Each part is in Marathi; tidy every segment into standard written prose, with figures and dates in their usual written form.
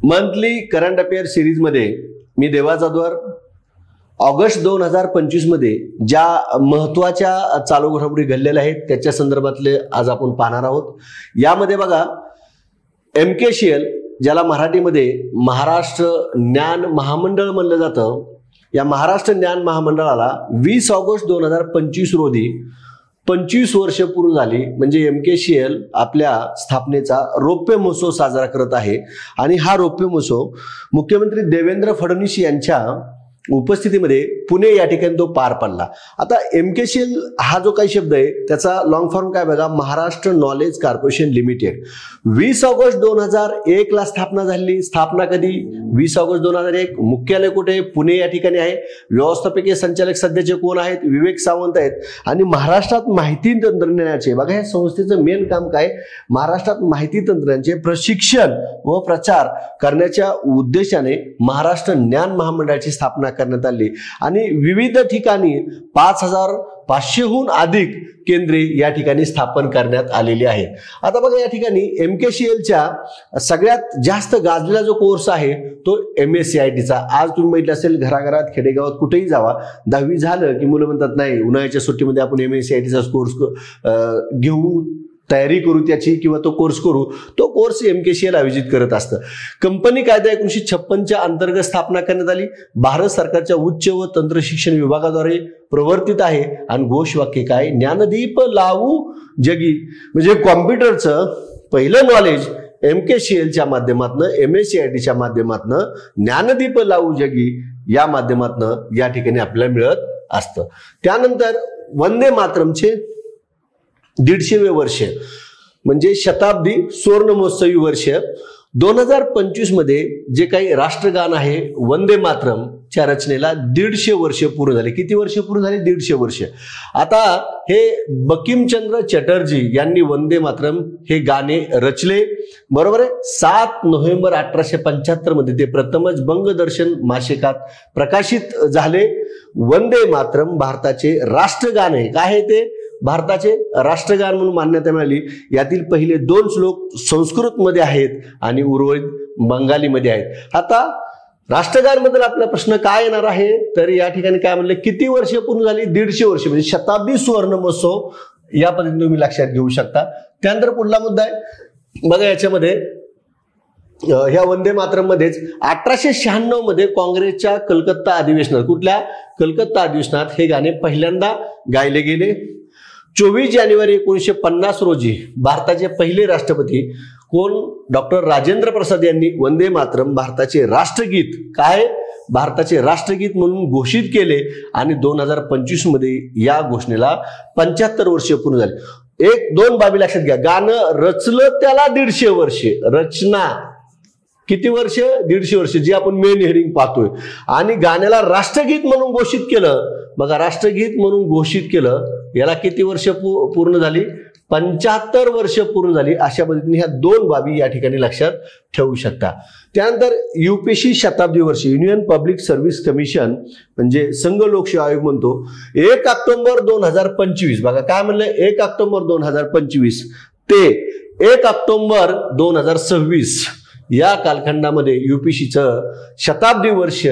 मंथली करंट अफेअर सिरीज मध्ये मी देवा जाधवर ऑगस्ट 2025 मध्ये ज्या महत्त्वाच्या चालू घडामोडी घडलेल्या आहेत त्याच्या संदर्भातले आज आपण पाहणार आहोत। यामध्ये बघा, MKCL ज्याला मराठीमध्ये महाराष्ट्र ज्ञान महामंडळ म्हणलं जातं, या महाराष्ट्र ज्ञान महामंडळाला 20 ऑगस्ट 2025 रोजी 25 वर्ष पूर्ण झाली। म्हणजे MKCL आपल्या स्थापनेचा रौप्य महोत्सव साजरा करत आहे आणि हा रौप्य महोत्सव मुख्यमंत्री देवेंद्र फडणवीस यांच्या उपस्थितीमध्ये पुणे या ठिकाणी तो पार पडला। आता MKCL हा जो काही शब्द आहे त्याचा लॉंग फॉर्म काय बघा, Maharashtra knowledge corporation limited. 20 August 2001 ला स्थापना झाली। स्थापना कधी? 20 ऑगस्ट 2001। मुख्यालय कुठे? पुणे या ठिकाणी आहे। व्यवस्थापकीय संचालक सध्याचे कोण आहेत? विवेक सावंत आहेत। आणि महाराष्ट्रात माहिती तंत्रज्ञानाचे बघा, या संस्थेचं मेन काम काय? महाराष्ट्रात माहिती तंत्रज्ञानाचे प्रशिक्षण व प्रचार करण्याच्या उद्देशाने महाराष्ट्र ज्ञान महामंडळाची स्थापना करण्यात आली आणि विविध ठिकाणी 5500हून अधिक केंद्रे या ठिकाणी स्थापन करण्यात आलेली आहेत। आता बघा, या ठिकाणी MKCLच्या सगळ्यात जास्त गाजलेला जो कोर्स आहे तो MSCITचा। आज तुम्ही माहिती असेल, घराघरात खेडेगावात कुठेही जावा, 10वी झालं की मुलं म्हणतात नाही, उन्हाळ्याच्या सुट्टीमध्ये आपण MSCITचा कोर्स घेऊ, तयारी करू त्याची, किंवा तो कोर्स करू। तो कोर्स MKCL आयोजित करत असतं। कंपनी कायदा 1956च्या अंतर्गत स्थापना करण्यात आली। भारत सरकारच्या उच्च व तंत्र शिक्षण विभागाद्वारे प्रवर्तित आहे आणि घोषवाक्य काय? ज्ञानदीप लावू जगी। म्हणजे कॉम्प्युटरचं पहिलं नॉलेज MKCLच्या माध्यमातून, MSCITच्या माध्यमातून, ज्ञानदीप लावू जगी या माध्यमातून या ठिकाणी आपल्याला मिळत असतं। त्यानंतर वंदे मातरमचे 150वे वर्ष म्हणजे शताब्दी स्वर्ण महोत्सवी वर्ष 2025 मध्ये जे काही राष्ट्रगान आहे वंदे मातरमच्या रचनेला 150 वर्ष पूर्ण झाले। किती वर्ष पूर्ण झाले? 150 वर्ष। आता हे बंकिमचंद्र चटर्जी यांनी वंदे मातरम हे गाणे रचले, बरोबर आहे। 7 नोव्हेंबर 1875 मध्ये ते प्रथमच बंगदर्शन मासिकात प्रकाशित झाले। वंदे मातरम भारताचे राष्ट्रगान आहे। काय आहे ते? भारताचे राष्ट्रगान म्हणून मान्यता मिळाली। यातील पहिले 2 श्लोक संस्कृत मध्ये आहेत आणि उर्वरित बंगालीमध्ये आहेत। आता राष्ट्रगान बद्दल आपला प्रश्न काय येणार आहे, तर या ठिकाणी काय म्हणले, किती वर्ष पूर्ण झाली? 150 वर्ष, म्हणजे शताब्दी स्वर्ण महोत्सव या पद्धतीने तुम्ही लक्षात घेऊ शकता। त्यानंतर पुढला मुद्दा आहे बघा, याच्यामध्ये ह्या वंदे मातरम मध्येच 1896 मध्ये काँग्रेसच्या कलकत्ता अधिवेशनात, कुठल्या? कलकत्ता अधिवेशनात हे गाणे पहिल्यांदा गायले गेले। 24 जानेवारी 1950 रोजी भारताचे पहिले राष्ट्रपती कोण? डॉक्टर राजेंद्र प्रसाद यांनी वंदे मातरम भारताचे राष्ट्रगीत, काय? भारताचे राष्ट्रगीत म्हणून घोषित केले आणि 2025 मध्ये या घोषणेला 75 वर्ष पूर्ण झाले। 1-2 बाबी लक्षात घ्या। गाणं रचलं त्याला 150 वर्षे, रचना किती वर्ष? 150 वर्ष, जी आपण मेन हेडिंग पाहतोय। आणि गाण्याला राष्ट्रगीत म्हणून घोषित केलं। बघा, राष्ट्रगीत म्हणून घोषित केलं, याला किती वर्ष पूर्ण झाली? 75 वर्ष पूर्ण झाली। अशा पद्धतीने ह्या 2 बाबी या ठिकाणी लक्षात ठेवू शकता। त्यानंतर UPSC शताब्दी वर्ष, युनियन पब्लिक सर्व्हिस कमिशन म्हणजे संघ लोकसेवा आयोग म्हणतो, 1 ऑक्टोबर 2025, बघा काय म्हणलं, 1 ऑक्टोबर 2025 ते 1 ऑक्टोबर 2026 या कालखंडामध्ये UPSCचं शताब्दी वर्ष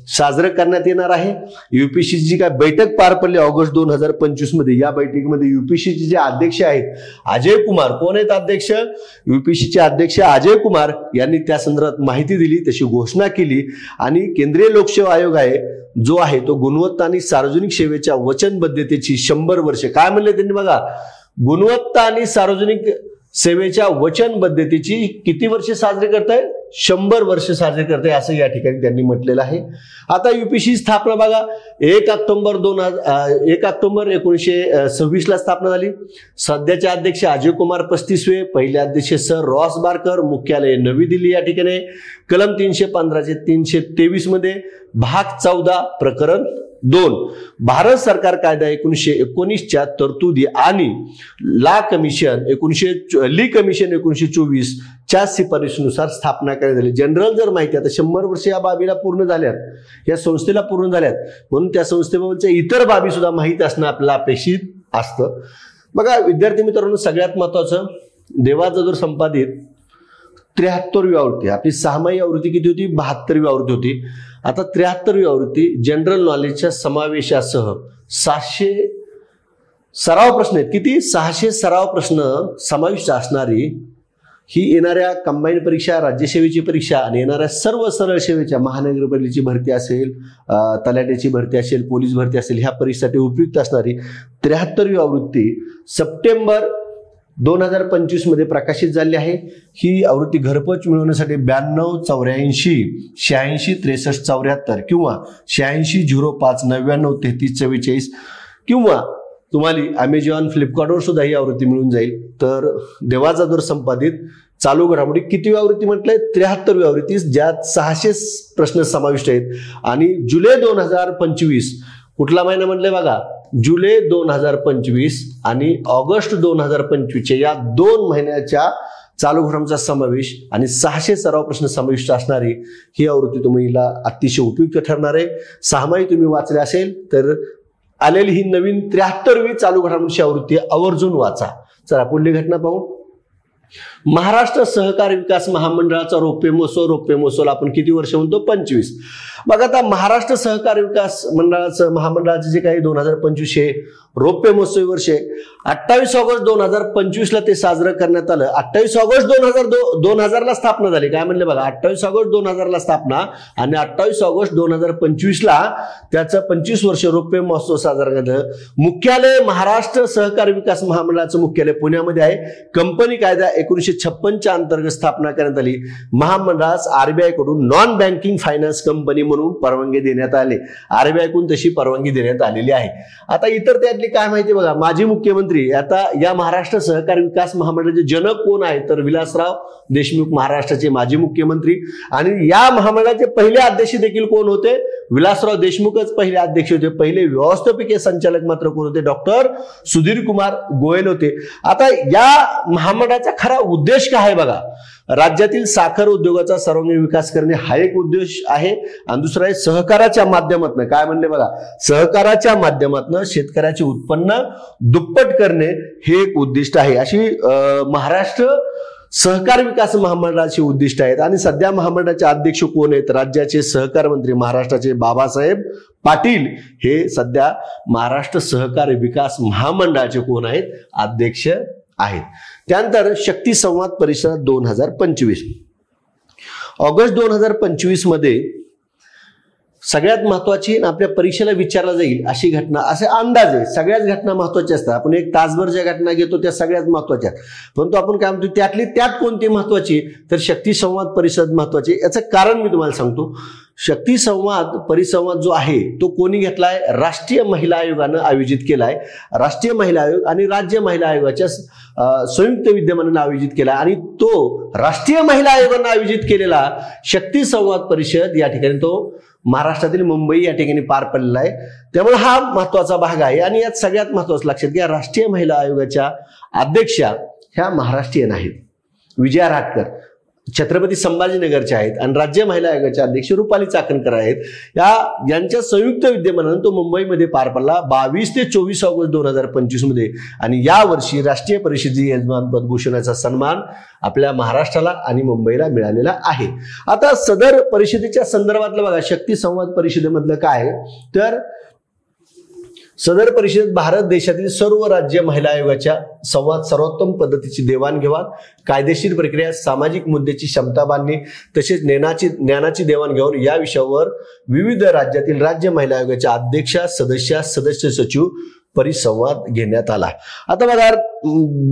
साजरं करण्यात येणार आहे। UPSCची जी काय बैठक पार पडली ऑगस्ट 2025 मध्ये, या बैठकीमध्ये UPSCचे जे अध्यक्ष आहेत अजय कुमार, कोण आहेत अध्यक्ष? UPSCचे अध्यक्ष अजय कुमार यांनी त्या संदर्भात माहिती दिली, तशी घोषणा केली। आणि केंद्रीय लोकसेवा आयोग आहे जो आहे तो गुणवत्ता आणि सार्वजनिक सेवेच्या वचनबद्धतेची 100 वर्ष, काय म्हणले त्यांनी बघा, गुणवत्ता आणि सार्वजनिक सेवेच्या वचनबद्धतेची किती वर्ष साजरी करताय? 100 वर्ष साजरी करताय, असं या ठिकाणी त्यांनी म्हटलेलं आहे। आता UPSC स्थापना बघा, 1 ऑक्टोबर 1926 ला स्थापना झाली। सध्याचे अध्यक्ष अजय कुमार 35वे, पहिले अध्यक्ष सर रॉस बारकर, मुख्यालय नवी दिल्ली या ठिकाणी। कलम 315 चे 323 मध्ये भाग 14 प्रकरण 2 भारत सरकार कायदा 1919च्या तरतुदी आणि ली कमिशन 1924 च्या शिफारशीनुसार स्थापना करण्यात आली. जनरल जर माहिती आता 100 वर्ष या बाबीला पूर्ण झाल्यात, या संस्थेला पूर्ण झाल्यात, म्हणून त्या संस्थेबाबतच्या इतर बाबी सुद्धा माहिती असणं आपल्याला अपेक्षित असतं. बघा विद्यार्थी मित्रांनो, सगळ्यात महत्वाचं देवा जाधव संपादित 73वी आवृत्ती, आपली 6माही आवृत्ती किती होती? 72वी आवृत्ती होती. आता 73वी आवृत्ती जनरल नॉलेजच्या समावेशासह 600 सराव प्रश्न आहेत. किती? 600 सराव प्रश्न समाविष्ट असणारी ही येणाऱ्या कंबाईन परीक्षा, राज्यसेवेची परीक्षा आणि येणाऱ्या सर्व सरळ सेवेच्या महानगरपालिकेची भरती असेल, तलाट्याची भरती असेल, पोलीस भरती असेल, ह्या परीक्षेसाठी उपयुक्त असणारी 73वी आवृत्ती सप्टेंबर 2025 मध्ये प्रकाशित झाली आहे. ही आवृत्ती घरपोच मिळवण्यासाठी 92 84 86 63 74 किंवा 86 05 99 33 44 किंवा तुम्हाला अमेझॉन, फ्लिपकार्टवर सुद्धा ही आवृत्ती मिळून जाईल. तर देवा जाधव संपादित चालू घडामोडी कितीवी आवृत्ती म्हटलंय? 73वी आवृत्ती, ज्यात 600 प्रश्न समाविष्ट आहेत. आणि जुलै 2025 कुठला महिना म्हटलंय बघा? जुलै 2025 आणि ऑगस्ट 2025 या 2 महिन्याच्या चालू घडामोडीचा समावेश आणि 600 सराव प्रश्न समाविष्ट असणारी ही आवृत्ती तुम्हाला अतिशय उपयुक्त ठरणार आहे. 6माही तुम्ही वाचले असेल तर आलेली ही नवीन 73वी चालू घडामोडीची आवृत्ती आवर्जून वाचा. चला पुढली घटना पाहू. महाराष्ट्र सहकार विकास महामंडळाचा रौप्य महोत्सव आपण किती वर्ष म्हणतो? 25. बघा आता महाराष्ट्र सहकार विकास महामंडळाचे जे काही 2025 हे रौप्य महोत्सवी वर्ष आहे. 28 ऑगस्ट 2025 ला ते साजरं करण्यात आलं. 28 ऑगस्ट 2000 ला स्थापना झाली. काय म्हणले बघा? 28 ऑगस्ट 2000 ला स्थापना आणि 28 ऑगस्ट 2025 ला त्याचं 25 वर्ष रौप्य महोत्सव साजरा करण्यात. मुख्यालय महाराष्ट्र सहकार विकास महामंडळाचं मुख्यालय पुण्यामध्ये आहे. कंपनी कायदा 1956 च्या अंतर्गत स्थापना करण्यात आली. महामंडळास आरबीआय कडून नॉन बँकिंग फायनान्स कंपनी म्हणून परवानगी देण्यात आली. आरबीआय कडून तशी परवानगी देण्यात आलेली आहे. आता इतर त्यातली काय माहिती बघा? माजी मुख्यमंत्री आता या महाराष्ट्र सहकार विकास महामंडळाचे जनक कोण आहे? तर विलासराव देशमुख, महाराष्ट्राचे माजी मुख्यमंत्री. आणि या महामंडळाचे पहिले अध्यक्ष देखील कोण होते? विलासराव देशमुखच पहिले अध्यक्ष होते. पहिले व्यवस्थापकीय संचालक मात्र कोण होते? डॉक्टर सुधीर कुमार गोयल होते. आता या महामंडळाचा खरा उद्देश काय आहे बघा? राज्यातील साखर उद्योगाचा सर्वांगीण विकास करणे हा एक उद्देश आहे. आणि दुसरा आहे सहकाराच्या माध्यमातून, काय म्हणले बघा? सहकाराच्या माध्यमातून शेतकऱ्याचे उत्पन्न दुप्पट करणे हे एक उद्दिष्ट आहे. अशी महाराष्ट्र सहकार विकास महामंडळाची उद्दिष्ट आहेत. आणि सध्या महामंडळाचे अध्यक्ष कोण आहेत? राज्याचे सहकार मंत्री महाराष्ट्राचे बाबासाहेब पाटील हे सध्या महाराष्ट्र सहकार विकास महामंडळाचे कोण आहेत? अध्यक्ष आहेत. त्यानंतर शक्ती संवाद परिषद 2025 ऑगस्ट 2025 मध्ये सगळ्यात महत्वाची आपल्या परीक्षेला विचारला जाईल अशी घटना, असे अंदाज आहे. सगळ्याच घटना महत्वाच्या असतात. आपण एक तासभर ज्या घटना घेतो त्या सगळ्यात महत्वाच्या, परंतु आपण काय म्हणतो त्यात कोणती महत्वाची? तर शक्ती संवाद परिषद महत्वाची. याचं कारण मी तुम्हाला सांगतो. शक्ती संवाद परिसंवाद जो आहे तो कोणी घेतलाय? राष्ट्रीय महिला आयोगानं आयोजित केलाय. राष्ट्रीय महिला आयोग आणि राज्य महिला आयोगाच्या संयुक्त विद्यमानानं आयोजित केला. आणि तो राष्ट्रीय महिला आयोगानं आयोजित केलेला शक्ती संवाद परिषद या ठिकाणी तो महाराष्ट्रातील मुंबई या ठिकाणी पार पडलेला आहे. त्यामुळे हा महत्वाचा भाग आहे. आणि यात सगळ्यात महत्वाचं लक्षात घ्या, राष्ट्रीय महिला आयोगाच्या अध्यक्षा ह्या महाराष्ट्रीयन आहेत. विजया राटकर छत्रपती संभाजीनगरच्या आहेत. आणि राज्य महिला आयोगाच्या अध्यक्ष रुपाली चाकणकर आहेत. यांच्या संयुक्त विद्यमानानं तो मुंबईमध्ये पार पडला 22 ते 24 ऑगस्ट 2025 मध्ये. आणि यावर्षी राष्ट्रीय परिषदेचे यजमानपद भूषवण्याचा सन्मान आपल्या महाराष्ट्राला आणि मुंबईला मिळालेला आहे. आता सदर परिषदेच्या संदर्भातलं बघा, शक्ती संवाद परिषदेमधलं काय तर सदर परिषद भारत देशातील सर्व राज्य महिला आयोगाच्या संवाद, सर्वोत्तम पद्धतीची देवाणघेवाण, कायदेशीर प्रक्रिया, सामाजिक मुद्द्याची क्षमता बांधणी तसेच ज्ञानाची देवाणघेवाण या विषयावर विविध राज्यातील राज्य महिला आयोगाच्या अध्यक्षा, सदस्य सचिव परिसंवाद घेण्यात आला. आता बघा,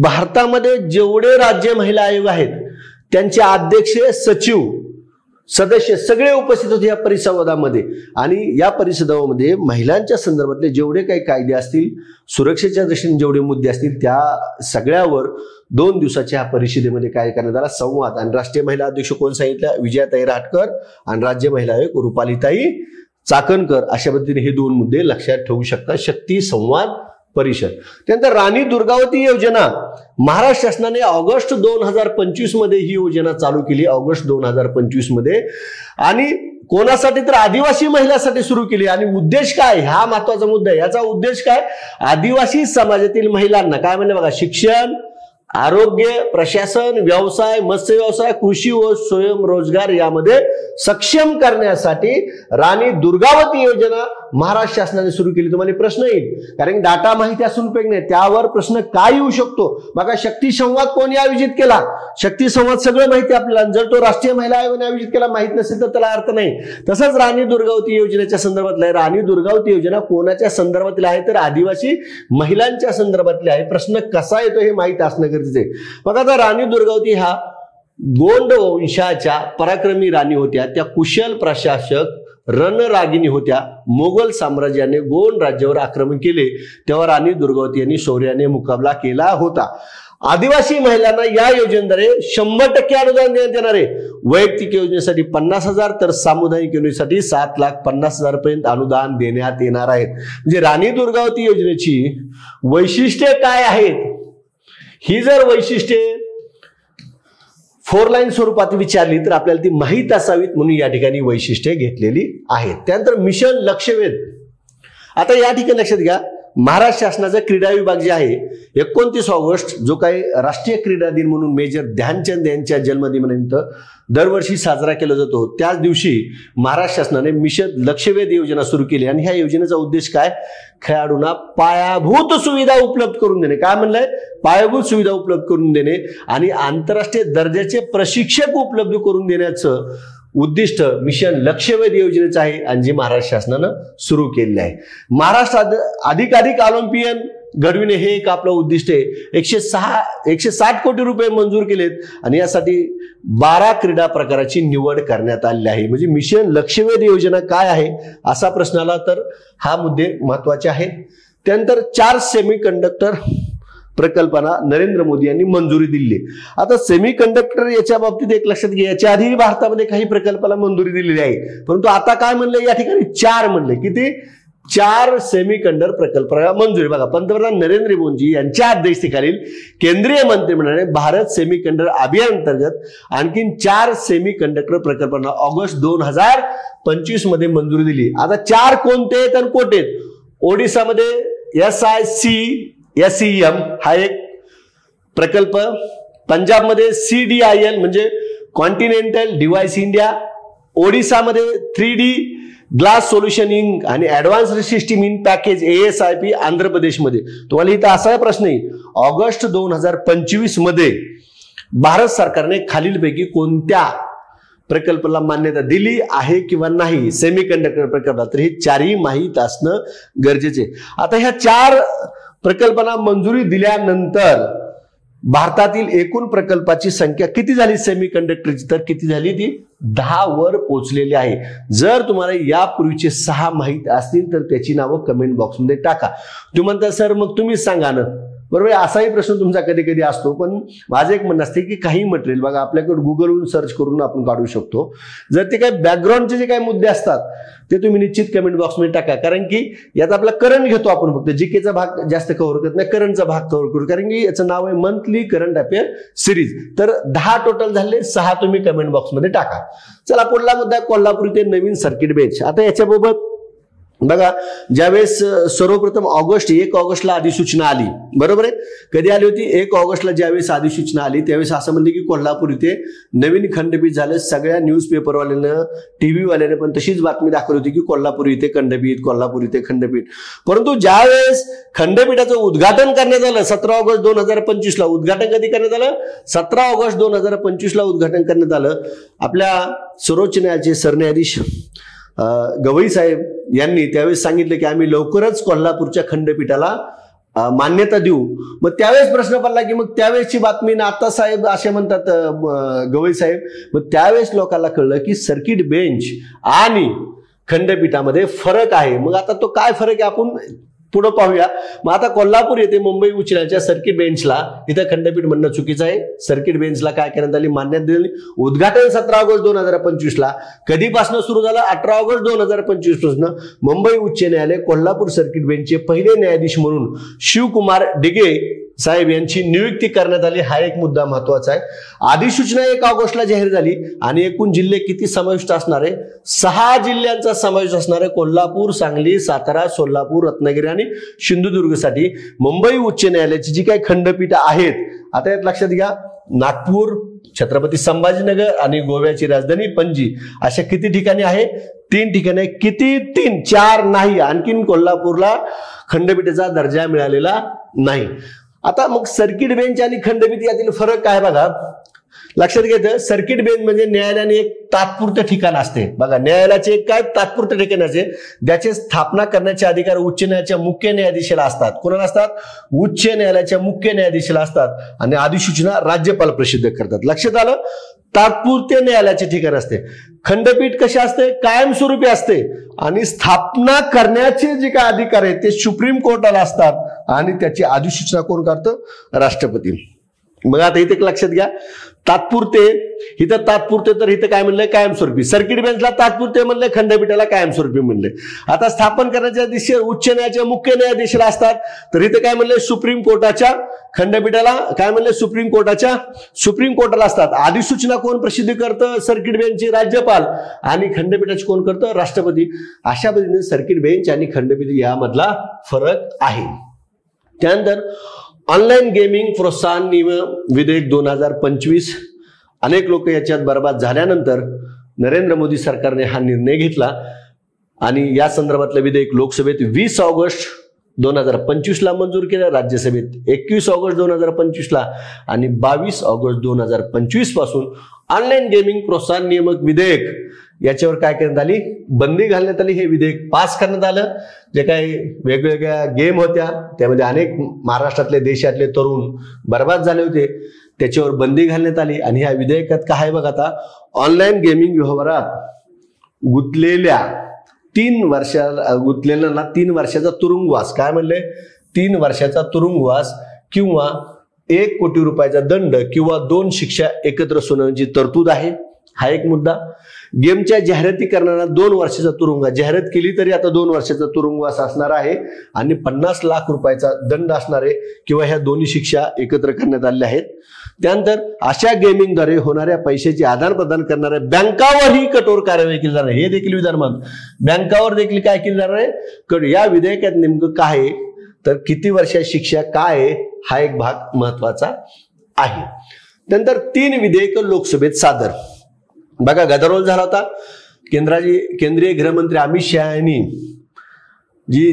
भारतामध्ये जेवढे राज्य महिला आयोग आहेत त्यांचे अध्यक्ष, सचिव, सदस्य सगळे उपस्थित होते या परिसंवादामध्ये. आणि या परिसंवादामध्ये महिलांच्या संदर्भातले जेवढे काही कायदे असतील, सुरक्षेच्या दृष्टीने जेवढे मुद्दे असतील त्या सगळ्यावर 2 दिवसाच्या परिषदेमध्ये काय करण्यात आला? संवाद. आणि राष्ट्रीय महिला अध्यक्ष कोण सांगितलं? विजयाताई राटकर. आणि राज्य महिला आयोग रुपालीताई चाकणकर अशा पद्धतीने हे दोन मुद्दे लक्षात ठेवू शकता. शक्ती संवाद परिषद. त्यानंतर राणी दुर्गावती योजना महाराष्ट्र शासनाने ऑगस्ट 2025 मध्ये ही योजना चालू केली. ऑगस्ट 2025 मध्ये. आणि कोणासाठी तर आदिवासी महिलांसाठी सुरू केली. आणि उद्देश काय, हा महत्वाचा मुद्दा आहे. याचा उद्देश काय, आदिवासी समाजातील महिलांना काय म्हणले बघा, शिक्षण, आरोग्य, प्रशासन, व्यवसाय, मत्स्य व्यवसाय, कृषी व स्वयंरोजगार यामध्ये सक्षम करण्यासाठी राणी दुर्गावती योजना महाराष्ट्र शासनाने सुरू केली. तुम्हाला प्रश्न येईल, कारण डाटा माहिती असून उपयोग नाही, त्यावर प्रश्न काय येऊ शकतो. बघा, शक्ती संवाद कोणी आयोजित केला, शक्ती संवाद सगळं माहिती आपल्याला. जर तो राष्ट्रीय महिला आयोगाने आयोजित केला माहित नसेल तर त्याला अर्थ नाही. तसंच राणी दुर्गावती योजनेच्या संदर्भातला आहे. राणी दुर्गावती योजना कोणाच्या संदर्भातील आहे, तर आदिवासी महिलांच्या संदर्भातली आहे. प्रश्न कसा येतो हे माहित असणं गरजेचं आहे. बघा, आता राणी दुर्गावती हा गोंड वंशाच्या पराक्रमी राणी होत्या. त्या कुशल प्रशासक, रणरागिणी होत्या. मोगल साम्राज्याने गोंड राज्यावर आक्रमण केले तेव्हा राणी दुर्गावती यांनी शौर्याने मुकाबला केला होता. आदिवासी महिलांना या योजनेद्वारे 100% अनुदान देण्यात येणार आहे. वैयक्तिक योजनेसाठी 50,000 तर सामुदायिक योजनेसाठी 7,50,000 पर्यंत अनुदान देण्यात येणार आहे. म्हणजे राणी दुर्गावती योजनेची वैशिष्ट्ये काय आहेत, ही जर वैशिष्ट्ये 4 लाईन स्वरूपात विचारली तर आपल्याला ती माहीत असावीत, म्हणून या ठिकाणी वैशिष्ट्ये घेतलेली आहेत. त्यानंतर मिशन लक्षवेध. आता या ठिकाणी लक्षात घ्या, महाराष्ट्र शासनाचा क्रीडा विभाग जे आहे 29 ऑगस्ट जो काही राष्ट्रीय क्रीडा दिन म्हणून मेजर ध्यानचंद यांच्या जन्मदिनानिमित्त दरवर्षी साजरा केला जातो, त्याच दिवशी महाराष्ट्र शासनाने मिशन लक्षवेध योजना सुरू केली. आणि ह्या योजनेचा उद्देश काय, खेळाडूंना पायाभूत सुविधा उपलब्ध करून देणे. काय म्हणलंय, पायाभूत सुविधा उपलब्ध करून देणे आणि आंतरराष्ट्रीय दर्जाचे प्रशिक्षक उपलब्ध करून देण्याचं उद्दिष्ट मिशन लक्षवेध योजनेचं आहे आणि जी महाराष्ट्र शासनानं सुरू केलेलं आहे. महाराष्ट्रात अधिकाधिक ऑलिम्पियन घडविणे हे एक आपलं उद्दिष्ट आहे. 160 कोटी रुपये मंजूर केलेत आणि यासाठी 12 क्रीडा प्रकाराची निवड करण्यात आलेली आहे. म्हणजे मिशन लक्षवेध योजना काय आहे असा प्रश्न आला तर हा मुद्दे महत्वाचे आहेत. त्यानंतर 4 सेमीकंडक्टर प्रकल्पांना नरेंद्र मोदी यांनी मंजुरी दिली. आता सेमीकंडक्टर याच्या बाबतीत एक लक्षात घ्या, याच्या आधी भारतामध्ये काही प्रकल्पाला मंजुरी दिलेली आहे, परंतु आता काय म्हणले या ठिकाणी 4 म्हणले. किती, 4 सेमीकंडक्टर प्रकल्पाला मंजुरी. बघा, पंतप्रधान नरेंद्र मोदी यांच्या अध्यक्षतेखालील केंद्रीय मंत्रिमंडळाने भारत सेमीकंडक्टर अभियान अंतर्गत आणखीन 4 सेमीकंडक्टर प्रकल्पांना ऑगस्ट 2025 मध्ये मंजुरी दिली. आता 4 कोणते आहेत आणि कोठे आहेत? ओडिसामध्ये SICSEM हा एक प्रकल्प, पंजाबमध्ये CDIL म्हणजे कॉन्टिनेंटल डिव्हाइस इंडिया, ओडिसामध्ये 3D ग्लास सोल्युशन इंक आणि advanced system in package ASIP Andhra प्रदेशमध्ये. तुम्हाला इथं असा प्रश्न आहे, ऑगस्ट 2025 मध्ये भारत सरकारने खालीलपैकी कोणत्या प्रकल्पाला मान्यता दिली आहे किंवा नाही सेमीकंडक्टर प्रकल्पाला, तर हे 4ही माहीत असणं गरजेचे. आता ह्या 4 प्रकल्पांना मंजुरी दिल्यानंतर भारतातील एकूण प्रकल्पाची संख्या किती झाली सेमीकंडक्टरची, तर किती झाली, ती 10 वर पोहोचलेली आहे. जर तुम्हाला यापूर्वीचे 6 माहीत असतील तर त्याची नावं कमेंट बॉक्समध्ये टाका. तुम्ही म्हणता सर मग तुम्हीच सांगा ना, बरोबर. असाही प्रश्न तुमचा कधी कधी असतो, पण माझं एक म्हणणं असते की काही मटेरियल बघा आपल्याकडे गुगलवरून सर्च करून आपण काढू शकतो. जर ते काही बॅकग्राऊंडचे जे काही मुद्दे असतात ते तुम्ही निश्चित कमेंट बॉक्समध्ये टाका, कारण की यात आपला करंट घेतो आपण, फक्त जीकेचा भाग जास्त कव्हर करत नाही, करंटचा भाग कव्हर करू, कारण की याचं नाव आहे मंथली करंट अफेअर सिरीज. तर 10 टोटल झाले, 6 तुम्ही कमेंट बॉक्समध्ये टाका. चला, पुढला मुद्दा कोल्हापूर इथे नवीन सर्किट बेंच. आता याच्याबाबत बघा, ज्यावेळेस सर्वप्रथम 1 ऑगस्टला अधिसूचना आली, बरोबर आहे. कधी आली होती, 1 ऑगस्टला ज्यावेळेस अधिसूचना आली त्यावेळेस असं म्हणले की कोल्हापूर इथे नवीन खंडपीठ झालं. सगळ्या न्यूजपेपरवाल्यानं, TV वाल्याने पण तशीच बातमी दाखवली होती की कोल्हापूर इथे खंडपीठ, कोल्हापूर इथे खंडपीठ. परंतु ज्यावेळेस खंडपीठाचं उद्घाटन करण्यात आलं 17 ऑगस्ट 2025 ला, उद्घाटन कधी करण्यात आलं, 17 ऑगस्ट 2025 ला उद्घाटन करण्यात आलं. आपल्या सर्वोच्च न्यायालयाचे सरन्यायाधीश गवई साहेब यांनी त्यावेळेस सांगितलं की आम्ही लवकरच कोल्हापूरच्या खंडपीठाला मान्यता देऊ. मग त्यावेळेस प्रश्न पडला की मग त्यावेळेसची बातमी ना आता साहेब असे म्हणतात गवई साहेब. मग त्यावेळेस लोकांना कळलं की सर्किट बेंच आणि खंडपीठामध्ये फरक आहे. मग आता तो काय फरक आहे आपण पुढे पाहूया. मग आता कोल्हापूर येथे मुंबई उच्च न्यायालयाच्या सर्किट बेंचला, इथं खंडपीठ म्हणणं चुकीचं आहे. सर्किट बेंचला काय करण्यात आली, मान्यता दिली. उद्घाटन 17 ऑगस्ट 2025 ला. कधीपासून सुरू झालं, 18 ऑगस्ट 2025 पासून मुंबई उच्च न्यायालय कोल्हापूर सर्किट बेंचचे पहिले न्यायाधीश म्हणून शिवकुमार डिगे साहेब यांची नियुक्ती करण्यात आली. हा एक मुद्दा महत्वाचा आहे. अधिसूचना 1 ऑगस्टला जाहीर झाली आणि एकूण जिल्हे किती समाविष्ट असणार आहे, 6 जिल्ह्यांचा समावेश असणार आहे. कोल्हापूर, सांगली, सातारा, सोलापूर, रत्नागिरी आणि सिंधुदुर्गसाठी मुंबई उच्च न्यायालयाची जी काही खंडपीठ आहेत, आता यात लक्षात घ्या, नागपूर, छत्रपती संभाजीनगर आणि गोव्याची राजधानी पणजी अशा किती ठिकाणी आहे, 3 ठिकाणी. किती? 3, 4 नाही. आणखीन कोल्हापूरला खंडपीठाचा दर्जा मिळालेला नाही. आता मग सर्किट बेंच आणि खंडपीठ यातील फरक काय बघा. लक्षात घ्यायचं, सर्किट बेंच म्हणजे न्यायालयाने एक तात्पुरते ठिकाण असते. बघा, न्यायालयाचे एक काय तात्पुरते ठिकाण असते, ज्याची स्थापना करण्याचे अधिकार उच्च न्यायालयाच्या मुख्य न्यायाधीशाला असतात. कोणाला असतात? उच्च न्यायालयाच्या मुख्य न्यायाधीशाला असतात. आणि अधिसूचना राज्यपाल प्रसिद्ध करतात. लक्षात आलं, तात्पुरते न्यायालयाचे ठिकाण असते. खंडपीठ कसे असते? कायमस्वरूपी असते. आणि स्थापना करण्याचे जे काय अधिकार आहेत ते सुप्रीम कोर्टाला असतात आणि त्याची अधिसूचना कोण करतं? राष्ट्रपती. मग आता इथे लक्षात घ्या, तात्पुरते, इथं तात्पुरते तर इथं काय म्हणलंय? कायमस्वरूपी. सर्किट बेंचला तात्पुरते म्हणले, खंडपीठाला कायमस्वरूपी म्हणले. आता स्थापन करण्याच्या दिशे उच्च न्यायालयाच्या मुख्य न्यायाधीशाला असतात, तर इथे काय म्हणले? सुप्रीम कोर्टाच्या. खंडपीठाला काय म्हणले? सुप्रीम कोर्टाला असतात. अधिसूचना कोण प्रसिद्ध करतं? सर्किट बेंचचे राज्यपाल. आणि खंडपीठाचे कोण करतं? राष्ट्रपती. अशा पद्धतीने सर्किट बेंच आणि खंडपीठ यामधला फरक आहे. त्यानंतर ऑनलाईन गेमिंग प्रोत्साहन नियम विधेयक 2025. अनेक लोक याच्यात बर्बाद झाल्यानंतर नरेंद्र मोदी सरकारने हा निर्णय घेतला आणि या संदर्भातलं विधेयक लोकसभेत 20 ऑगस्ट 2025 ला मंजूर केलं, राज्यसभेत 21 ऑगस्ट 2025 ला आणि 22 ऑगस्ट 2025 पासून ऑनलाईन गेमिंग प्रोत्साहन नियामक विधेयक याच्यावर काय करण्यात आली? बंदी घालण्यात आली. हे विधेयक पास करण्यात आलं. जे काही वेगवेगळ्या गेम होत्या त्यामध्ये अनेक महाराष्ट्रातले, देशातले तरुण बर्बाद झाले होते, त्याच्यावर बंदी घालण्यात आली. आणि ह्या विधेयकात काय बघा, आता ऑनलाईन गेमिंग व्यवहारात गुंतलेल्या 3 वर्षाचा तुरुंगवास, काय म्हणले? 3 वर्षाचा तुरुंगवास किंवा 1 कोटी रुपयाचा दंड किंवा 2 शिक्षा एकत्र सुनावण्याची तरतूद आहे. हा एक मुद्दा. गेमच्या जाहिराती करणारा 2 वर्षाचा तुरुंगवास, जाहिरात केली तरी आता 2 वर्षाचा तुरुंगवास असणार आहे आणि 50 लाख रुपयाचा दंड असणार आहे किंवा ह्या दोन्ही शिक्षा एकत्र करण्यात आल्या आहेत. त्यानंतर अशा गेमिंगद्वारे होणाऱ्या पैशाचे आदान प्रदान करणाऱ्या बँकावरही कठोर कारवाई केली जाणार आहे. हे देखील विधानमान बँकावर देखील काय केली जाणार आहे? या विधेयकात नेमकं काय आहे, तर किती वर्षाची शिक्षा काय आहे, हा एक भाग महत्वाचा आहे. नंतर 3 विधेयक लोकसभेत सादर. बघा, गदारोळ झाला होता. केंद्रीय गृहमंत्री अमित शहा यांनी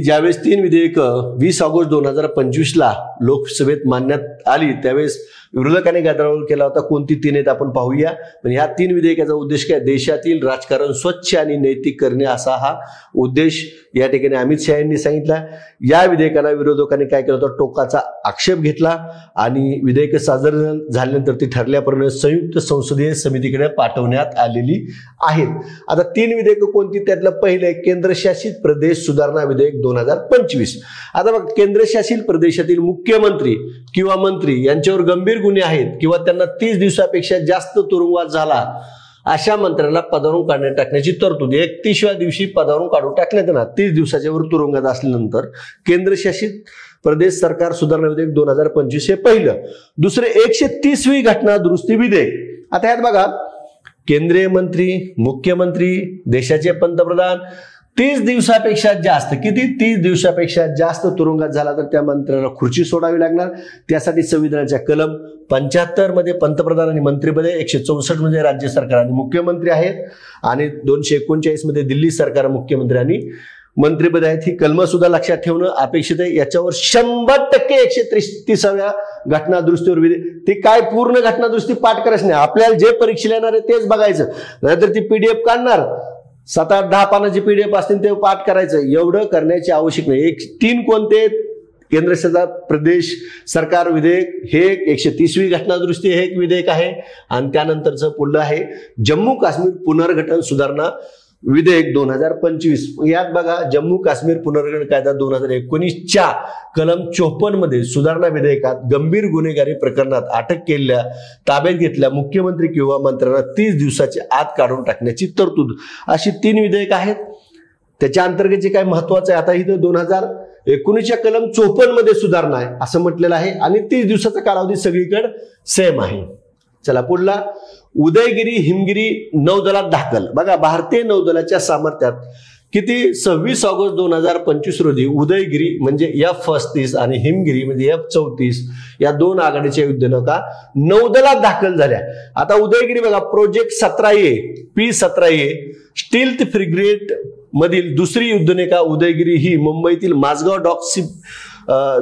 ज्यावेळेस 3 विधेयक 20 ऑगस्ट 2025 ला लोकसभेत मांडण्यात आली त्यावेळेस विरोधकांनी गदारोळ केला होता. कोणती 3 आहेत आपण पाहूया. पण ह्या 3 विधेयकाचा उद्देश काय? देशातील राजकारण स्वच्छ आणि नैतिक करणे असा हा उद्देश या ठिकाणी अमित शहा यांनी सांगितला. या विधेयकाला विरोधकांनी काय केलं होतं? टोकाचा आक्षेप घेतला आणि विधेयक सादर झाल्यानंतर ती ठरल्याप्रमाणे संयुक्त संसदीय समितीकडे पाठवण्यात आलेली आहेत. आता 3 विधेयक कोणती? त्यातलं पहिले केंद्रशासित प्रदेश सुधारणा विधेयक 2025. आता बघ, केंद्रशासित प्रदेशातील मुख्यमंत्री किंवा मंत्री यांच्यावर गंभीर गुन्हे आहेत किंवा त्यांना 30 दिवसापेक्षा जास्त तुरुंगवास झाला अशा मंत्र्याला पदावरून काढण्यात टाकण्याची तरतूद. 31व्या दिवशी पदावरून काढून टाकण्यात येणार 30 दिवसाच्या वर तुरुंगात असल्यानंतर. केंद्रशासित प्रदेश सरकार सुधारणा विधेयक 2025 हे पहिलं. दुसरे 130वी घटना दुरुस्ती विधेयक. आता ह्यात बघा, केंद्रीय मंत्री, मुख्यमंत्री, देशाचे पंतप्रधान 30 दिवसापेक्षा जास्त, किती? 30 दिवसापेक्षा जास्त तुरुंगात झाला तर त्या मंत्र्याला खुर्ची सोडावी लागणार. त्यासाठी संविधानाच्या कलम 75 मध्ये पंतप्रधान आणि मंत्रिपदे, 164 मध्ये राज्य सरकार आणि मुख्यमंत्री आहेत आणि 239 मध्ये दिल्ली सरकार मुख्यमंत्री आणि मंत्रिपद आहेत. ही कलम सुद्धा लक्षात ठेवणं अपेक्षित आहे. याच्यावर 100% 133व्या घटना दुरुस्तीवर ती काय पूर्ण घटना दुरुस्ती पाठ करायची नाही. आपल्याला जे परीक्षेला येणार आहे तेच बघायचं, नाहीतर ती पीडीएफ काढणार, 7-8-10 पानाची पीडीएफ असतील ते पाठ करायचं. एवढं करण्याची आवश्यक नाही. 3 कोणते? केंद्रशासित प्रदेश सरकार विधेयक हे 130वी घटना दुरुस्ती हे एक विधेयक आहे आणि त्यानंतरचं पुढलं आहे जम्मू काश्मीर पुनर्गठन सुधारणा विधेयक 2025. यात बघा जम्मू काश्मीर पुनर्गठन कायदा 2019च्या कलम 54 मध्ये सुधारणा विधेयकात गंभीर गुन्हेगारी प्रकरणात अटक केलेल्या ताब्यात घेतल्या मुख्यमंत्री किंवा मंत्र्यांना 30 दिवसाच्या आत काढून टाकण्याची तरतूद, अशी 3 विधेयक आहेत. त्याच्या अंतर्गत जे काय महत्वाचं आहे, आता इथं 2019च्या कलम 54 मध्ये सुधारणा आहे असं म्हटलेलं आहे आणि 30 दिवसाचा कालावधी सगळीकडे सेम आहे. चला पुढला, उदयगिरी हिमगिरी नौदलात दाखल. बघा भारतीय नौदलाच्या सामर्थ्यात किती 26 ऑगस्ट 2025 रोजी उदयगिरी म्हणजे F-35 आणि हिमगिरी म्हणजे F-34 या 2 आघाडीच्या युद्धनौका नौदलात दाखल झाल्या. आता उदयगिरी बघा project 17A P-17A stealth frigate मधील दुसरी युद्धनौका उदयगिरी ही मुंबईतील माझगाव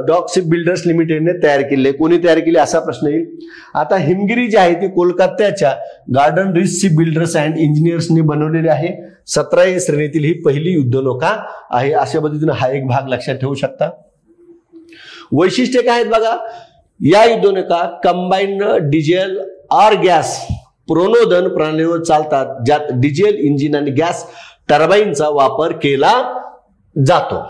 डॉक शिप बिल्डर्स लिमिटेडने तयार केली. कोणी तयार केली असा प्रश्न येईल. आता हिमगिरी जी आहे ती कोलकात्याच्या garden reach ship builders and इंजिनियर्सने बनवलेली आहे. 17A श्रेणीतील ही पहिली युद्धनौका आहे. अशा पद्धतीने हा एक भाग लक्षात ठेवू शकता. वैशिष्ट्ये काय आहेत बघा, या युद्धनौका कंबाईन्ड डिझेल ऑर गॅस प्रणोदन प्रणालीवर चालतात, ज्यात डिझेल इंजिन आणि गॅस टर्बाईनचा वापर केला जातो.